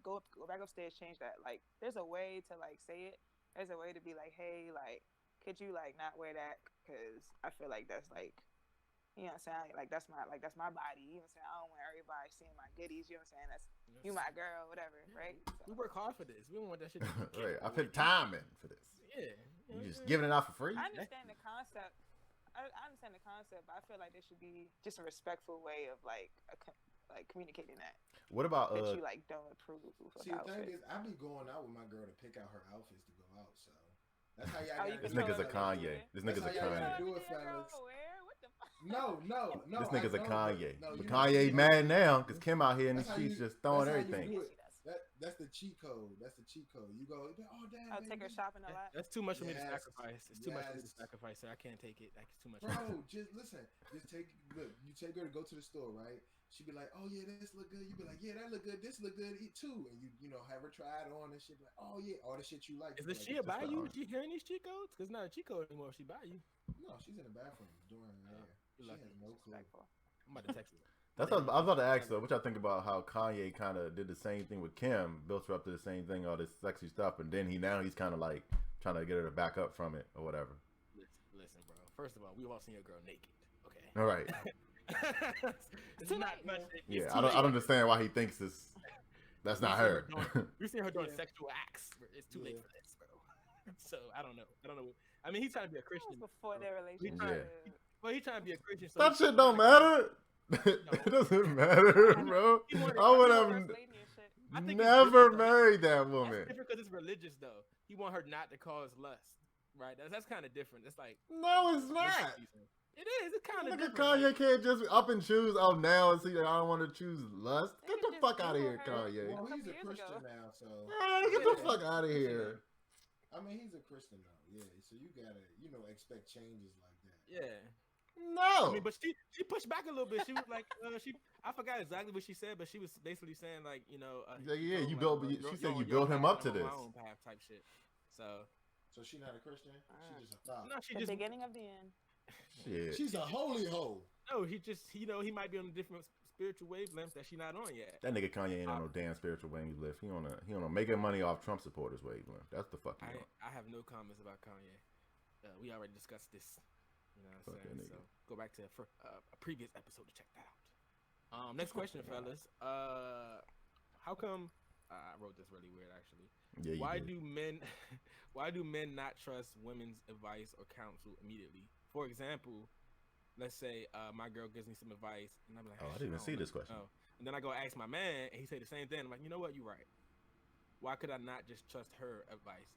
go back upstairs, change that. Like, there's a way to like say it. There's a way to be like, hey, like, could you like not wear that? Because I feel like that's like, you know what I'm saying? Like that's my body. You know what I'm saying? I don't want everybody seeing my goodies. You know what I'm saying? That's you my girl, whatever, right? So. We work hard for this. We don't want that shit. Right, I put time in for this. Yeah. You just giving it out for free? I understand the concept. I understand the concept, but I feel like there should be just a respectful way of like communicating that. What about that you like don't approve of? See, the thing is, I be going out with my girl to pick out her outfits to go out. So that's how y'all. This nigga's a Kanye. This nigga's a Kanye. Do it, fellas. What the fuck? No. This nigga's a Kanye. No, But Kanye mad now because Kim out here in the That's how streets you- just throwing that's how you everything. do it. That's the cheat code. That's the cheat code. You go, oh damn. I'll take her shopping a lot. That's too much for me to Yes. sacrifice. It's too much for me to Yes. sacrifice, sir. I can't take it. That's too much. Bro, just listen. Just you take her to go to the store, right? She be like, oh yeah, this look good. You be like, yeah, that look good. This look good too. And you know, have her try it on and shit. Like, oh yeah, all the shit you like. Is You this like, she buy you? She hearing these cheat codes? Because it's not a cheat code anymore. If she buy you. No, she's in the bathroom doing her hair. She lucky. has no clue. I'm about to text her. That's what I was about to ask though. What y'all think about how Kanye kind of did the same thing with Kim, built her up to the same thing, all this sexy stuff, and then he's kind of like trying to get her to back up from it or whatever. Listen, bro. First of all, we've all seen your girl naked. Okay. All right. It's not much. Yeah, I don't understand why he thinks that's not her. We've seen her doing Yeah. sexual acts. It's too late for this, bro. So I don't know. I mean, he's trying to be a Christian. Before their relationship. Yeah. Well, he's trying to be a Christian. So That shit don't matter. It doesn't matter, bro. I would have never married that woman. That's different because it's religious, though. He want her not to cause lust, right? That's kind of different. It's like No, it's not. It is. It's kind of Look at different. Kanye can't just up and choose. Oh, now see, I don't want to choose lust. Get the Just fuck out of here, Google her. Kanye. Well, he's a Years ago. Christian now, so Get the fuck out of here. I mean, he's a Christian now. Yeah, so you gotta, expect changes like that. Yeah. No. I mean, but she pushed back a little bit. She was like, I forgot exactly what she said, but she was basically saying like, Yeah, you built. She said you built him up to this. My own path type shit. So she not a Christian. She just a thought. no, she The just beginning of the end. Shit. She's a holy hoe. no. He just he might be on a different spiritual wavelength that she not on yet. That nigga Kanye ain't on no damn spiritual wavelength. He on a making money off Trump supporters wavelength. That's the fuck he on. I have no comments about Kanye. We already discussed this. You know what I'm saying? So go back to a previous episode to check that out. Next question, fellas. How come? I wrote this really weird, actually. Yeah, Why do men not trust women's advice or counsel immediately? For example, let's say my girl gives me some advice, and I'm like, Oh, I didn't even see this question. Oh. And then I go ask my man, and he say the same thing. I'm like, you know what? You're right. Why could I not just trust her advice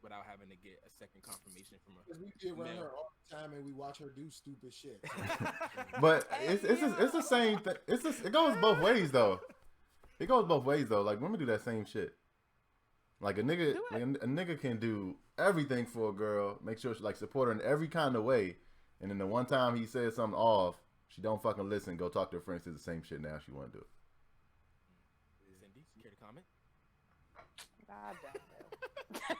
without having to get a second confirmation from her? Because we be around her all the time and we watch her do stupid shit. But it's the same thing. It goes both ways though. It goes both ways though. Like women do that same shit. Like a nigga can do everything for a girl, make sure she like support her in every kind of way, And then the one time he said something off, she don't fucking listen. Go talk to her friends. Do the same shit now. She want to do it. Cindy, care to comment? God damn it. I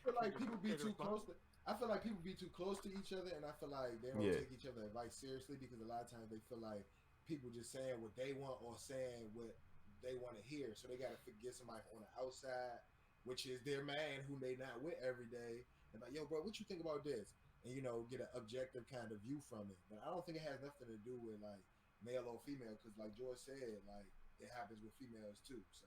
feel like people be too close to. I feel like people be too close to each other, and I feel like they don't take each other advice seriously because a lot of times they feel like people just saying what they want or saying what they want to hear. So they got to get somebody on the outside, which is their man who they not with every day, and like, yo, bro, what you think about this? And get an objective kind of view from it. But I don't think it has nothing to do with like male or female, because like George said, like it happens with females too. So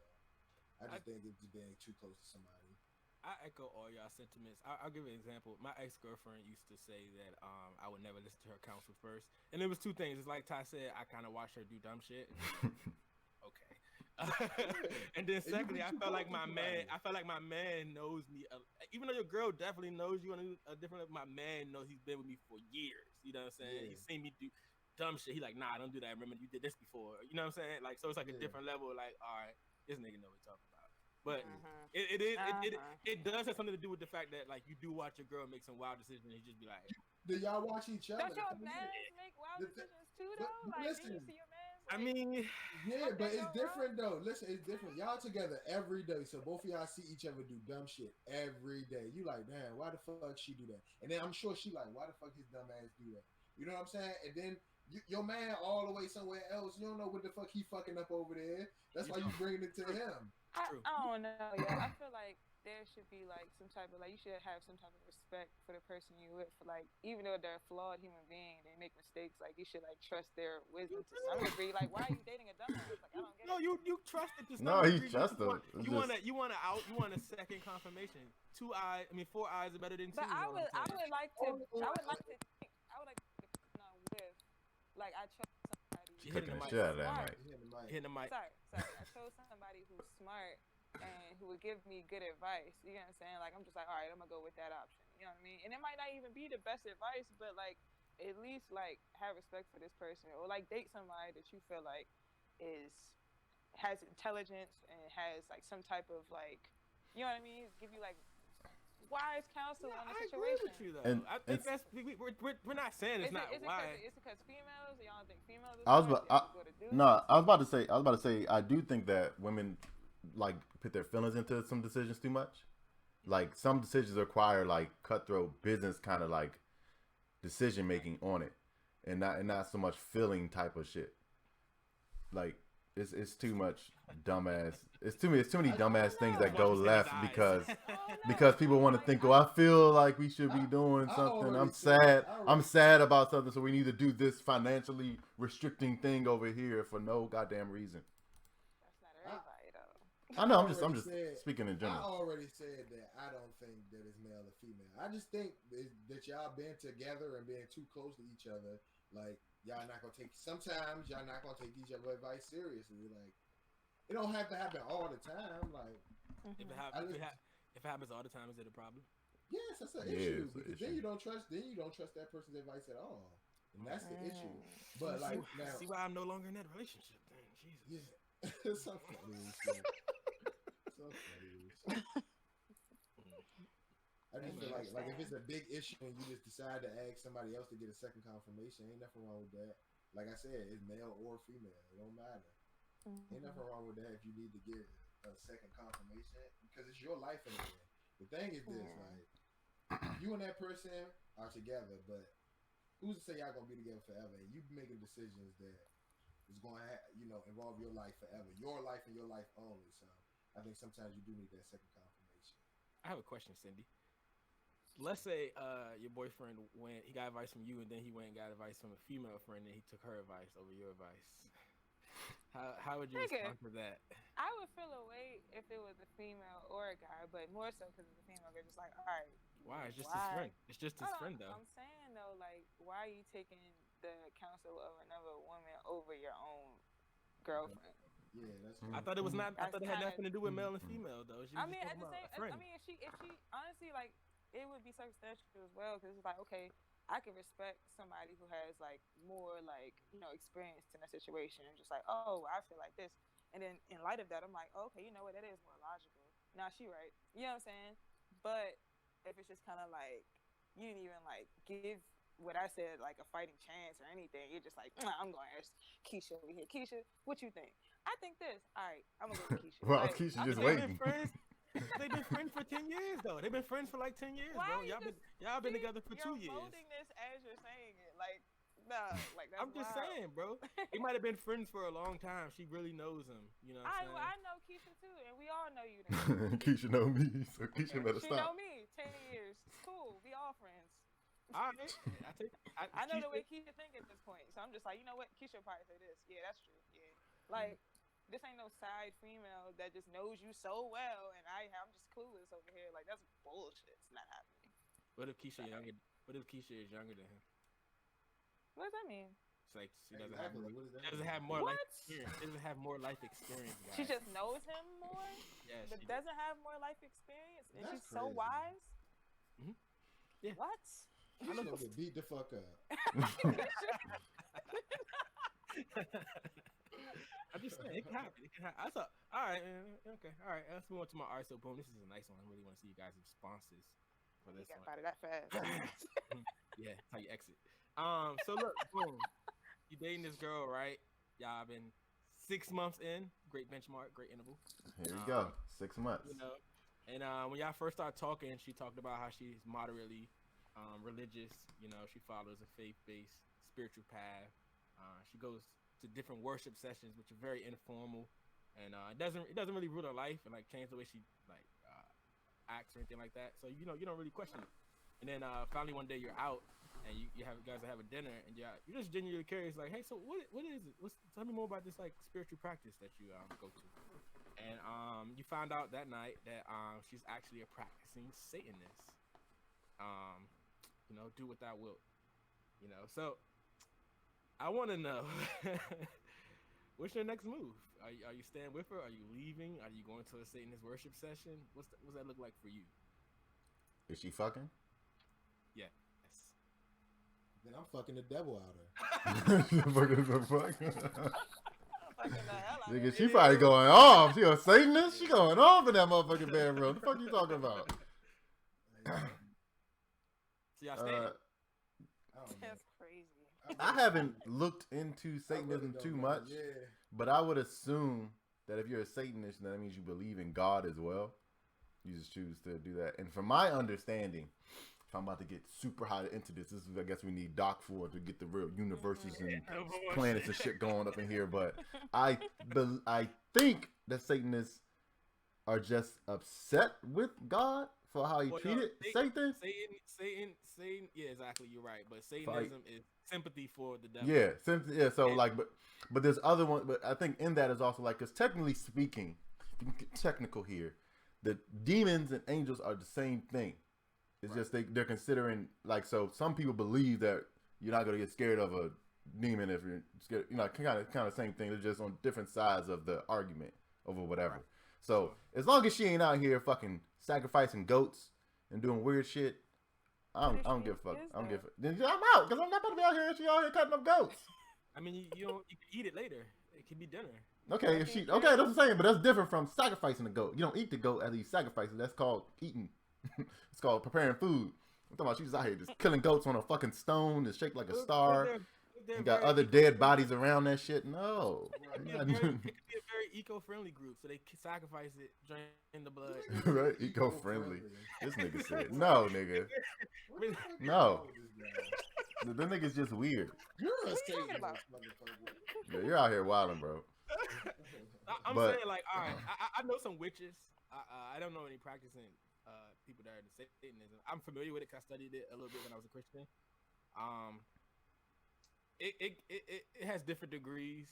I just think it's being too close to somebody. I echo all y'all sentiments. I'll give you an example. My ex-girlfriend used to say that I would never listen to her counsel first, and it was two things. It's like Ty said, I kind of watched her do dumb shit. Okay. And then secondly, I felt like my man knows me. Even though your girl definitely knows you on a different level, my man knows he's been with me for years. You know what I'm saying? Yeah. He's seen me do dumb shit. He like, nah, don't do that. Remember you did this before. You know what I'm saying? Like, so it's like a different level. Like, all right, this nigga know what we're talking about. But it does have something to do with the fact that like you do watch your girl make some wild decisions and you just be like, do y'all watch each other? Don't your man make wild decisions too though? Like, listen, do you see your man? I mean, yeah, but it's different though. Listen, it's different. Y'all together every day, so both of y'all see each other do dumb shit every day. You like, damn, why the fuck she do that? And then I'm sure she like, why the fuck his dumb ass do that? You know what I'm saying? And then your man all the way somewhere else. You don't know what the fuck he fucking up over there. That's why you bringing it to him. I don't know. Yeah, I feel like there should be like some type of like you should have some type of respect for the person you with. For like even though they're a flawed human being, they make mistakes. Like you should like trust their wisdom to some degree. Like why are you dating a dumbass? Like I don't get it. No, you trust it to some No, degree. you trust them. You want a second confirmation. 4 eyes are better than 2. But I would like to think I would like to be with like I chose somebody. She hitting the mic. Shit out of that mic. Hitting the mic. Sorry. I chose somebody who's smart and who would give me good advice. You know what I'm saying? Like I'm just like, all right, I'm gonna go with that option. You know what I mean? And it might not even be the best advice, but like at least like have respect for this person, or like date somebody that you feel like has intelligence and has like some type of like, you know what I mean? Give you like wise counsel on the situation. I agree with you though. And I think that's we're not saying it's not wise. It's because females. Y'all don't think females? I was about to say I do think that women like put their feelings into some decisions too much. Like some decisions require like cutthroat business kind of like decision making on it, and not so much feeling type of shit. Like it's too much dumbass. It's too many dumbass things that go left because people want to think, oh, I feel like we should be doing something. I'm sad about something, so we need to do this financially restricting thing over here for no goddamn reason. That's not everybody though. I know. I'm just speaking in general. I already said that I don't think that it's male or female. I just think that y'all being together and being too close to each other, like y'all not gonna take. Sometimes y'all not gonna take each other's advice seriously. Like it don't have to happen all the time. Like if it happens all the time, is it a problem? Yes, that's an issue. Because then you don't trust that person's advice at all, and that's the issue. But like now, see why I'm no longer in that relationship. Then Jesus. Yeah, so funny. I just feel like if it's a big issue and you just decide to ask somebody else to get a second confirmation, ain't nothing wrong with that. Like I said, it's male or female, it don't matter. Ain't nothing wrong with that if you need to get a second confirmation because it's your life in there. The thing is this, like you and that person are together, but who's to say y'all gonna be together forever? And you making decisions that is going to involve your life forever, your life and your life only. So I think sometimes you do need that second confirmation. I have a question, Cindy. Let's say your boyfriend he got advice from you, and then he went and got advice from a female friend, and he took her advice over your advice. How would you respond to that? I would feel a way if it was a female or a guy, but more so because it's a female. They're just like, all right. Why? It's just his friend. It's just his friend, though. I'm saying though, like, why are you taking the counsel of another woman over your own girlfriend? Yeah, that's. I thought it was not. I thought it had nothing to do with male and female, though. I mean, at the same. I mean, if she honestly like. It would be circumstantial as well because it's like, okay, I can respect somebody who has like more like experience in a situation and just like, oh, I feel like this, and then in light of that, I'm like, okay, you know what, that is more logical. Now she right, you know what I'm saying? But if it's just kind of like you didn't even like give what I said, like a fighting chance or anything. You're just like, I'm going to ask Keisha over here. Keisha, what you think? I think this. All right, I'm gonna go with Keisha. Well, Like, Keisha just They've waiting. been friends. They've been friends for 10 years though. They've been friends for like 10 years, why bro. you Y'all been see, together for 2 years. You're molding this as you're saying it. Like, nah, like that's I'm just wild. saying, bro. They might have been friends for a long time. She really knows him. You know what I'm saying? I know Keisha too, and we all know you. Now. Keisha know me, so Keisha better She stop. know me. 10 years. It's cool. We all friends. All right. I know the way Keisha think at this point, so I'm just like, you know what? Keisha will probably say this. Yeah, that's true. Yeah, like this ain't no side female that just knows you so well, and I'm just clueless over here. Like that's bullshit. It's not happening. What if Keisha younger? What if Keisha is younger than him? What does that mean? It's like she doesn't Exactly. have. What does that Doesn't mean? have more What? life experience. Doesn't have more life experience. Guys. She just knows him more, Yeah, but she doesn't have more life experience, and That's she's so crazy. wise. Mhm. Yeah. What? You should get beat the fuck up. I'm just saying, it can happen. It can happen. I thought, all right, okay, all right. Let's move on to my Aight So Boom. This is a nice one. I really want to see you guys' responses for You this got one. out of that fast. Yeah, that's how you exit. So look, boom. You dating this girl, right? Y'all been 6 months in. Great benchmark, great interval. Here you go. 6 months. You know, and when y'all first started talking, she talked about how she's moderately religious. You know, she follows a faith-based spiritual path. She goes to different worship sessions, which are very informal, and it doesn't really rule her life and like change the way she like acts or anything like that. So you don't really question it. And then finally one day you're out and you guys are having dinner and you're just genuinely curious, like, hey, so what is it? Tell me more about this like spiritual practice that you go to. And you found out that night that she's actually a practicing Satanist. You know, do what thou wilt. You know, so I want to know, what's your next move? Are you staying with her? Are you leaving? Are you going to a Satanist worship session? What's that look like for you? Is she fucking? Yes. Then I'm fucking the devil out of her. Fucking the fuck? Fucking the hell out of Nigga, it. she probably going off. She a Satanist? She going off in that motherfucking bedroom. The fuck you talking about? So y'all staying? I don't know. That's crazy. I haven't looked into I really Satanism don't too know. much, Yeah. but I would assume that if you're a Satanist, then that means you believe in God as well. You just choose to do that. And from my understanding, if I'm about to get super high into this is, I guess we need Doc for to get the real universes and planets and shit going up in here. But I think that Satanists are just upset with God for how he treated Satan. Satan. Yeah, exactly. You're right. But Satanism is sympathy for the devil. Yeah. So like, but there's other one. But I think in that is also like, because technically speaking, if you can get technical here, the demons and angels are the same thing. It's just they're considering like, so some people believe that you're not gonna get scared of a demon if you're scared. You know, kind of same thing. They're just on different sides of the argument over whatever. Right. So as long as she ain't out here fucking sacrificing goats and doing weird shit, I don't give a fuck. I don't give a fuck. Then I'm out because I'm not about to be out here. She out here cutting up goats. I mean, you can eat it later. It can be dinner. Okay, that's what I'm saying, but that's different from sacrificing a goat. You don't eat the goat as you sacrifice it. That's called eating. It's called preparing food. I'm talking about she's out here just killing goats on a fucking stone that's shaped like a star. You got other dead bodies around that shit. No. It could be a very eco-friendly group, so they sacrifice it, drain the blood. Right? Eco-friendly. This nigga said, no, nigga. No. The nigga's just weird. You're a What are you talking Satanist, about? motherfucker. Yeah, you're out here wilding, bro. I'm But- saying, like, all right, I know some witches. I don't know any practicing people that are into Satanism. I'm familiar with it because I studied it a little bit when I was a Christian. It has different degrees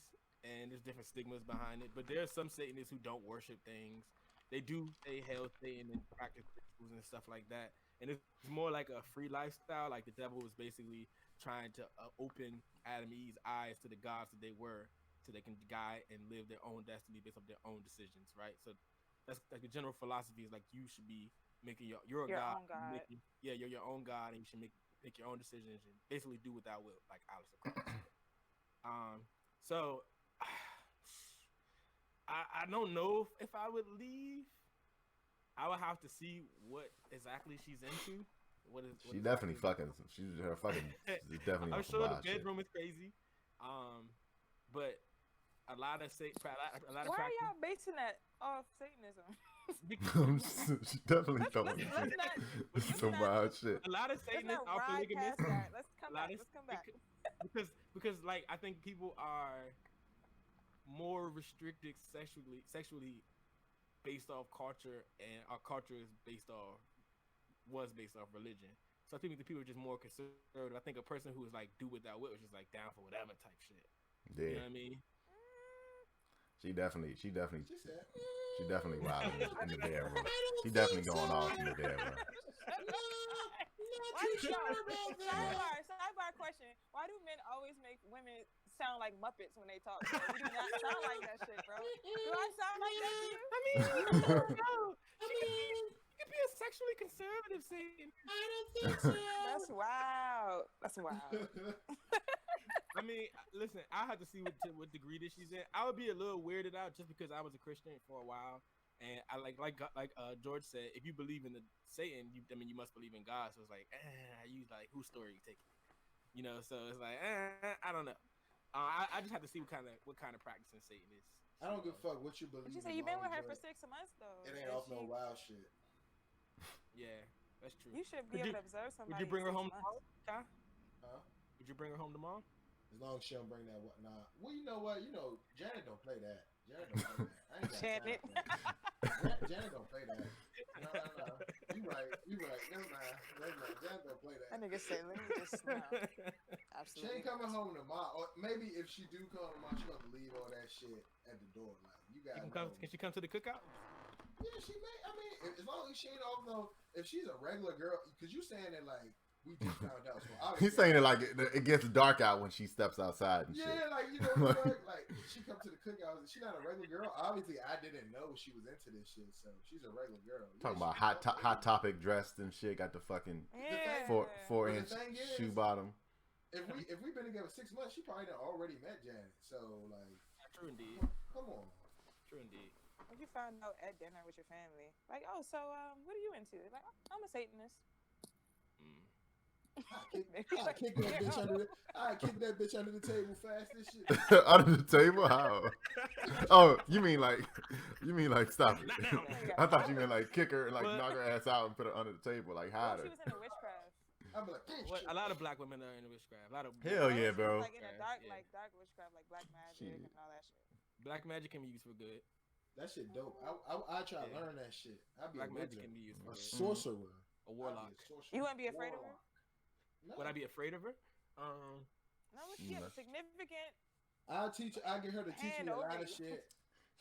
and there's different stigmas behind it. But there are some Satanists who don't worship things. They do hail Satan and practice rituals and stuff like that. And it's more like a free lifestyle. Like the devil was basically trying to open Adam and Eve's eyes to the gods that they were, so they can guide and live their own destiny based on their own decisions, right? So that's like the general philosophy is like you should be making you're a Your god. own god. You're your own god, and you should make your own decisions and basically do what thou wilt, like Alice Across. So I don't know if I would leave. I would have to see what exactly she's into. What is? She definitely fucking. She's definitely. I'm on some sure the wild shit. bedroom is crazy. But a lot of Why are y'all basing that off Satanism? She definitely throwing let's not some wild shit. A lot of let's Satanists not are ride polygamists. past that. Let's come A lot back. of- Let's come back. Because like I think people are more restricted sexually based off culture, and our culture is was based off religion. So I think the people are just more conservative. I think a person who is like do without wit was just like down for whatever type shit. Yeah, You know what I mean? she definitely She said, wild in the bedroom. She definitely going off in the bedroom. Why do sidebar question? Why do men always make women sound like Muppets when they talk? Bro? We do not sound like that shit, bro. Do I sound like that to you? I mean, you could be a sexually conservative Satan. I don't think so. That's wild. That's wild. I mean, listen, I have to see what degree that she's in. I would be a little weirded out just because I was a Christian for a while, and I like George said, if you believe in the Satan, you must believe in God. So it's like, you like whose story you taking? You know, so it's like, I don't know. I just have to see what kind of practicing Satan is. I don't give a fuck what you believe. But you say you've been with her for 6 months though. It ain't off no wild shit. Yeah, that's true. You should be able to observe somebody. Would you bring her home tomorrow? Kai? Huh? Would you bring her home tomorrow? As long as she don't bring that what? Nah. Well, you know what? Janet don't play that. Janet don't play that. I ain't got Janet. time for that. Janet don't play that. No. You right. Never mind. Janet don't play that. That nigga said, let me just no. Absolutely. She ain't coming home tomorrow. Or maybe if she do come tomorrow, she gonna leave all that shit at the door. Like you got. Can she come to the cookout? Yeah, she may. I mean, as long as she ain't off though. If she's a regular girl, because you saying that like we just found out. So He's saying it like it gets dark out when she steps outside and shit. yeah, like you know, like she come to the cookout. She not a regular girl. Obviously, I didn't know she was into this shit. So she's a regular girl. Talking about hot topic dressed and shit. Got the fucking Yeah. 4-inch shoe bottom. If we've been together 6 months, she probably done already met Janet. So like, True indeed. come on. True indeed. If you found out at dinner with your family, like, oh, so what are you into? Like, I'm a Satanist. I kick that bitch under the table fast as shit. Under the table? How? Oh, you mean like stop it? Not now. I thought you meant like kick her and like knock her ass out and put her under the table, like hide She her. was into witchcraft. I'm like, A lot of black women are in witchcraft. A lot of Hell yeah, bro. Like in a dark, Yeah. like dark witchcraft, like black magic Shit. and all that shit. Black magic can be used for good. that shit dope. I try to Yeah. learn that shit. I'd be Black a magic wizard, can be used a for good. sorcerer, A warlock. I'd be a sorcerer. You wouldn't be afraid of her? No. Would I be afraid of her? No, she has a significant. I'll get her to teach Hand me a lot over of you. shit.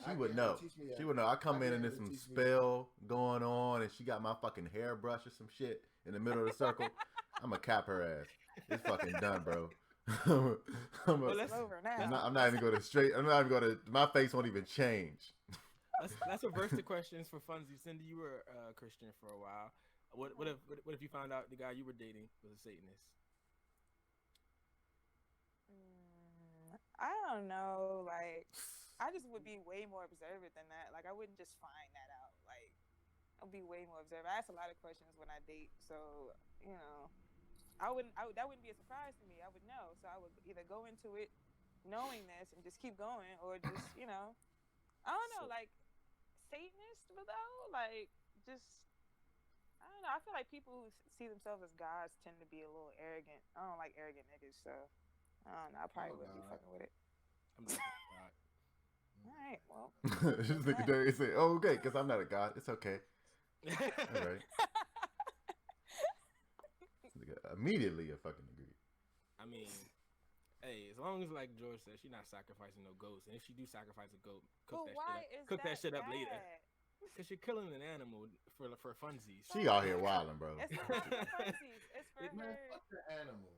She would know. She would know. I come in and there's some spell going on, and she got my fucking hairbrush or some shit in the middle of the circle. I'ma cap her ass. It's fucking done, bro. It's over now. I'm not even going to straight. I'm not even going to. My face won't even change. Let's reverse the questions for funsies. Cindy, you were a Christian for a while. What if you found out the guy you were dating was a Satanist? I don't know. Like, I just would be way more observant than that. Like, I wouldn't just find that out. Like, I'd be way more observant. I ask a lot of questions when I date, so you know, that wouldn't be a surprise to me. I would know, so I would either go into it knowing this and just keep going, or just I don't know, like Satanist, but though, like just. I don't know. I feel like people who see themselves as gods tend to be a little arrogant. I don't like arrogant niggas, so I don't know. I probably wouldn't be fucking with it. I'm not a god. All right, well. This nigga Darius say, "Oh, okay, because I'm not a god. It's okay." All right. This nigga immediately a fucking agree. I mean, hey, as long as like George said, she's not sacrificing no goats, and if she do sacrifice a goat, cook that shit up later. Cause you're killing an animal for funsies. She out here wilding, bro. It's not for funsies. It's for Man, her. fuck the animal.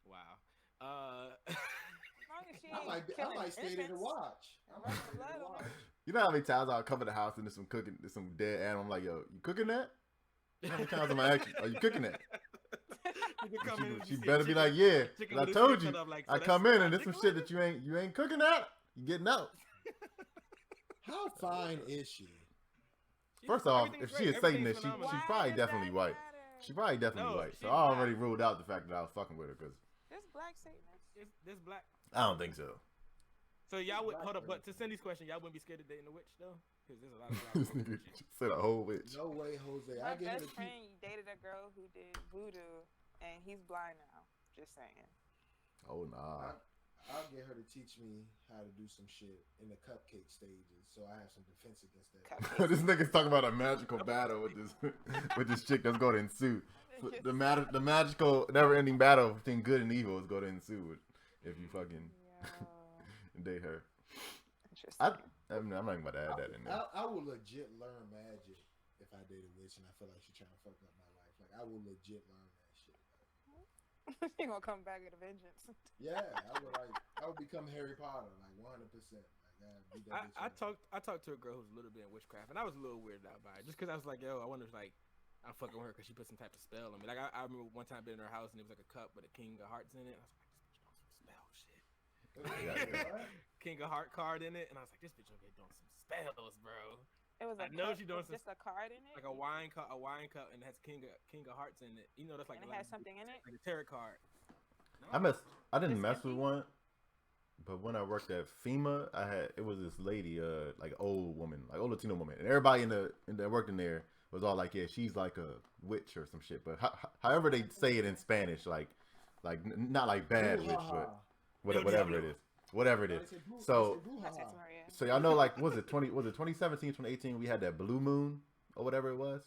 Wow. As long as she I ain't might killing stay there to infants. watch. I might stay there Blood to on watch. You know how many times I'll come in the house and there's some dead animal. I'm like, yo, you cooking that? How many times am I asking, are you cooking that? She better be like, yeah. And I told you, I come in and there's some shit that you ain't cooking that. You getting out. How fine is she? First off, if she is Satanist, she Why probably does definitely that white. matter? She probably definitely No, white. So she's I black. already ruled out the fact that I was fucking with her because This black Satanist. This black. I don't think so. So y'all would Black hold up, but person. to Cindy's question, y'all wouldn't be scared of dating a witch though, because there's a lot This of black nigga witches. said a whole witch. No way, Jose. My I get her best to keep. friend dated a girl who did voodoo, and he's blind now. Just saying. Oh nah. I'll get her to teach me how to do some shit in the cupcake stages, so I have some defense against that. Cupcakes. This nigga's talking about a magical battle with this with this chick that's going to ensue. The magical never-ending battle between good and evil is going to ensue if you fucking date her. Interesting. I'm not even about to add that in there. I will legit learn magic if I date a witch and I feel like she's trying to fuck up my life. Like I will legit learn that shit. You're gonna come back with a vengeance. Yeah, I would become Harry Potter, like 100%. Like I talked to a girl who's a little bit in witchcraft, and I was a little weirded out by it, just because I was like, yo, I wonder if like I'm fucking with her because she put some type of spell on me. Like I remember one time being in her house and it was like a cup with a king of hearts in it. I was like, this bitch doing some spell shit. King of heart card in it, and I was like, this bitch okay doing some spells, bro. It was I a know cup she doing with some- just a card in it. Like a wine cup, and it has king of hearts in it. You know that's like and it like, has something in it. like a tarot card. I didn't It's mess with empty? one, but when I worked at FEMA, it was this lady, like old woman, like old Latino woman, and everybody that worked in there was all like, yeah, she's like a witch or some shit. But however they say it in Spanish, like not like bad witch, but whatever it is. So That's it, Maria. so y'all know, like, was it 2017, 2018? We had that blue moon or whatever it was.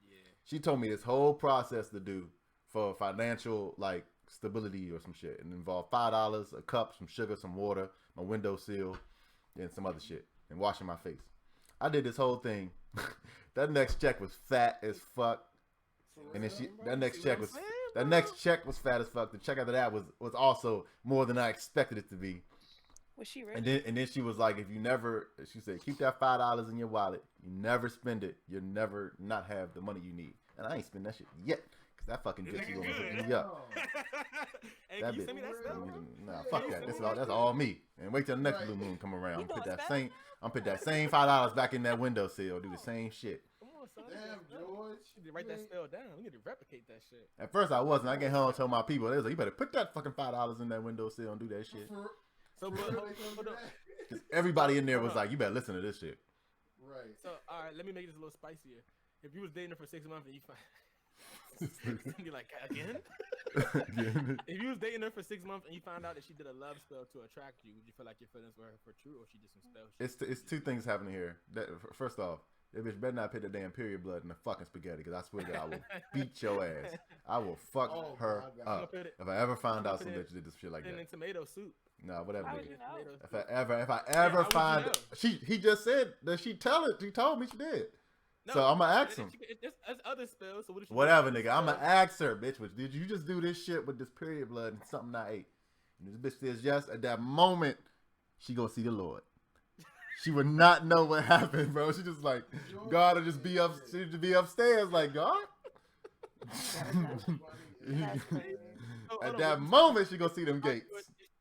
Yeah. She told me this whole process to do for financial like stability or some shit, and involved $5, a cup, some sugar, some water, my windowsill, and some other shit, and washing my face. I did this whole thing. That next check was fat as fuck, and then that next check was fat as fuck. The check after that was also more than I expected it to be. Was she rich? And then she was like, she said, keep that $5 in your wallet. You never spend it. You'll never not have the money you need. And I ain't spend that shit yet. Cause that fucking bitch is gonna hook me up. Hey, That can you bitch. send me that spell, bro? Nah, fuck that. That's all me. And wait till the next blue moon come around. You I'm doing put that same $5 back in that windowsill. Do the same shit. Come on, son. Damn, George. You need to write that spell down. We need to replicate that shit. At first I wasn't. I get home and tell my people. They was like, you better put that fucking $5 in that windowsill and do that shit. So, but, hold up. Cause everybody in there was like, you better listen to this shit. Right. So, all right, let me make this a little spicier. If you was dating her for 6 months and you find, be like, again? If you was dating her for 6 months and you found out that she did a love spell to attract you, would you feel like your feelings were her for true, or she did some spell shit? It's two things happening here. First off, that bitch better not put the damn period blood in the fucking spaghetti, because I swear to God, I will beat your ass. I will fuck her up if I ever find out some bitch did this shit like And in that. tomato soup. Nah, whatever. How would Nigga. you know? If I ever how would you find know? he just said that she told me she did. No, So I'ma ask him. There's other spells. So what if she Whatever, did nigga. I'ma ask her, bitch. Did you just do this shit with this period blood and something I ate? And this bitch says yes. At that moment, she gonna see the Lord. She would not know what happened, bro. She just like, God will just be up. She just be upstairs, like, God. That's crazy. At that moment, she gonna see them gates.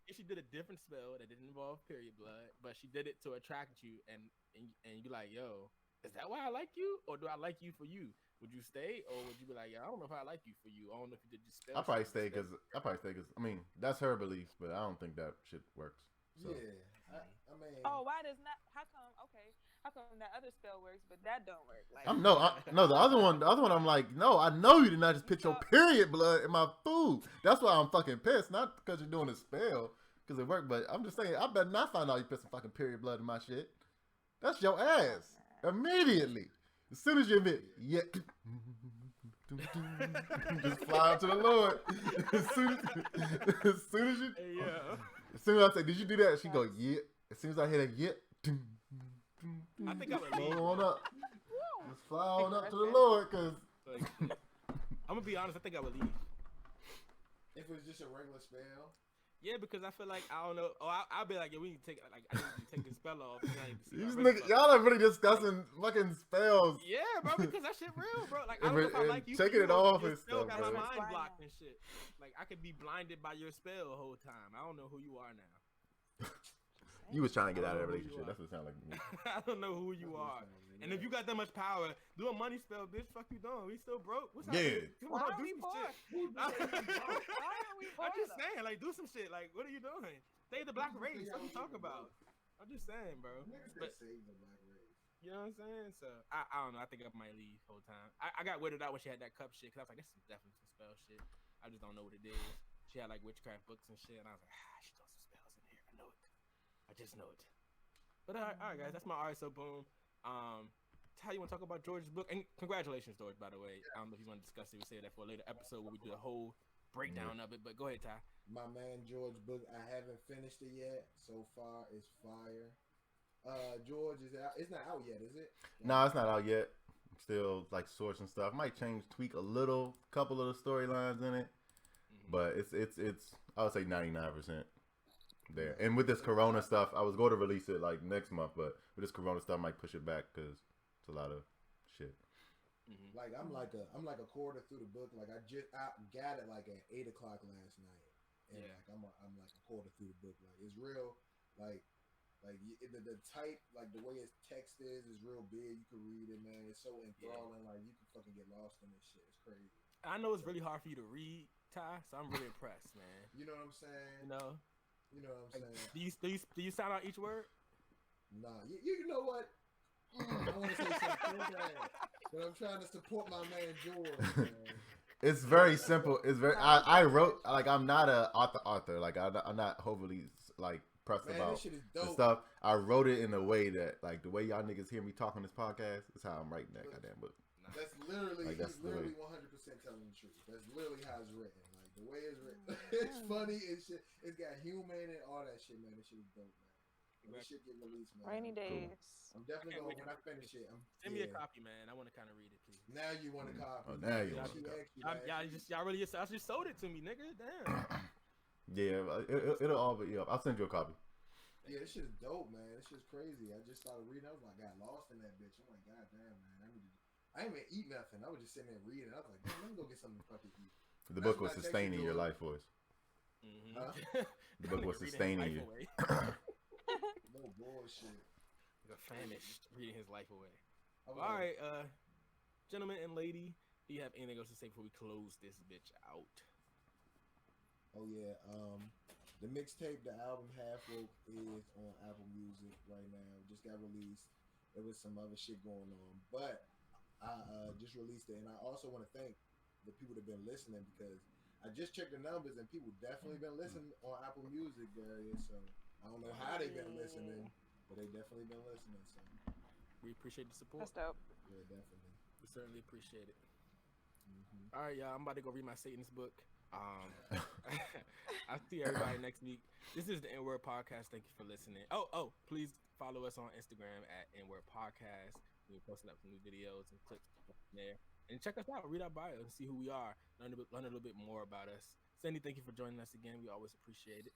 If she did a different spell that didn't involve period blood, but she did it to attract you, and you be like, yo, is that why I like you, or do I like you for you? Would you stay, or would you be like, yo, I don't know if I like you for you. I don't know if you did just spell. I'll probably stay because I mean that's her beliefs, but I don't think that shit works. So. Yeah. I mean. Oh, why does not? How come? Okay, how come that other spell works, but that don't work? Like, No, the other one, I'm like, no, I know you did not just put your period blood in my food. That's why I'm fucking pissed. Not because you're doing a spell, because it worked, but I'm just saying, I better not find out you put some fucking period blood in my shit. That's your ass. Immediately. As soon as you admit, yeah. Just fly out to the Lord. As soon as you, Hey, yeah. as soon as I say, did you do that? She go, yeah. As soon as I hear that, yeah. I think I would Fly leave. on up. Just fly on up to the Lord, cause Like, I'm gonna be honest. I think I would leave. If it was just a regular spell. Yeah, because I feel like I don't know. Oh, I'll be like, yeah, we need to take I need to take this spell off. And I need to see these my niggas, spell. y'all are really discussing fucking spells. Yeah, bro, because that shit real, bro. Like I don't know if I And like you. taking for it you, or off your and spell stuff, got my bro. mind Explain blocked that. and shit. Like I could be blinded by your spell the whole time. I don't know who you are now. You was trying to get out of that I don't know who you relationship. are. That's what it sounded like to me. I don't know who you are. And if you got that much power, do a money spell, bitch. Fuck you doing? We still broke. What's Yeah. Come Why on, are do we some poor? shit. Why are we poor? I'm just though? saying, like, do some shit. Like, what are you doing? Save the black race. What you talking about? I'm just saying, bro. But Save the black race. you know what I'm saying? So I don't know. I think I might leave the whole time. I got weirded out when she had that cup shit because I was like, this is definitely some spell shit. I just don't know what it is. She had like witchcraft books and shit, and I was like, she throws some spells in here. I know it. I just know it. But all right, guys, that's my Aight So Boom. Ty, you want to talk about George's book? And congratulations, George, by the way. I don't know if you want to discuss it. We'll save that for a later episode where we do a whole breakdown of it. But go ahead, Ty. My man George's book, I haven't finished it yet. So far, it's fire. George is out. It's not out yet, is it? No, it's not out yet. Still like sourcing stuff. Might tweak a couple of the storylines in it, but it's I would say 99% there. And with this Corona stuff, I was going to release it like next month, but with this Corona stuff, I might push it back because it's a lot of shit. Like I'm like a quarter through the book. Like I got it like at 8 o'clock last night, and like I'm like a quarter through the book. Like it's real, like the type, like the way its text is real big. You can read it, man. It's so enthralling. Like you can fucking get lost in this shit. It's crazy. I know it's really hard for you to read, Ty, so I'm really impressed, man. You know what I'm saying? You know what I'm saying? Do you sound out each word? Nah, you know what? I want to say something bad, but I'm trying to support my man George. Man. It's very simple. It's very. I wrote like I'm not a author. Like I'm not overly like pressed about this shit is dope. the stuff. I wrote it in a way that like the way y'all niggas hear me talk on this podcast is how I'm writing that goddamn book. That's literally like, he's literally 100% telling the truth. That's literally how it's written. Like the way it's written, it's funny. It's got humor in it. All that shit, man. This shit is dope, man. When this shit get released, man. Rainy days. I'm definitely going when I finish it. Send me a copy, man. I want to kind of read it, please. Now you want a copy? Oh, now you want y'all just sold it to me, nigga. Damn. Yeah, it'll all be up. I'll send you a copy. Yeah, this shit's dope, man. This shit's crazy. I just started reading. I was like, got lost in that bitch. I'm like, god damn, man. I didn't even eat nothing. I was just sitting there reading. I was like, damn, let me go get something to fucking eat. The book was sustaining your life force. Huh? The book was sustaining you. No bullshit. Got famished, reading his life away. All right, gentlemen and lady, do you have anything else to say before we close this bitch out? Oh yeah, the mixtape, the album Half Woke is on Apple Music right now. Just got released. There was some other shit going on, but I just released it, and I also want to thank the people that have been listening because I just checked the numbers, and people definitely been listening on Apple Music, Darius. So I don't know how they've been listening, but they definitely been listening. So we appreciate the support. That's dope. Yeah, definitely. We certainly appreciate it. All right, y'all. I'm about to go read my Satanist book. I'll see everybody next week. This is the N-Word Podcast. Thank you for listening. Oh, please follow us on Instagram at N-Word Podcast. We're posting up some new videos and clips there. And check us out. Read our bio and see who we are. Learn a little bit more about us. Sandy, thank you for joining us again. We always appreciate it.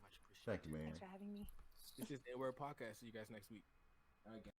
Much appreciated. Thank you, man. Thanks for having me. This is the N-Word Podcast. See you guys next week. All right, guys.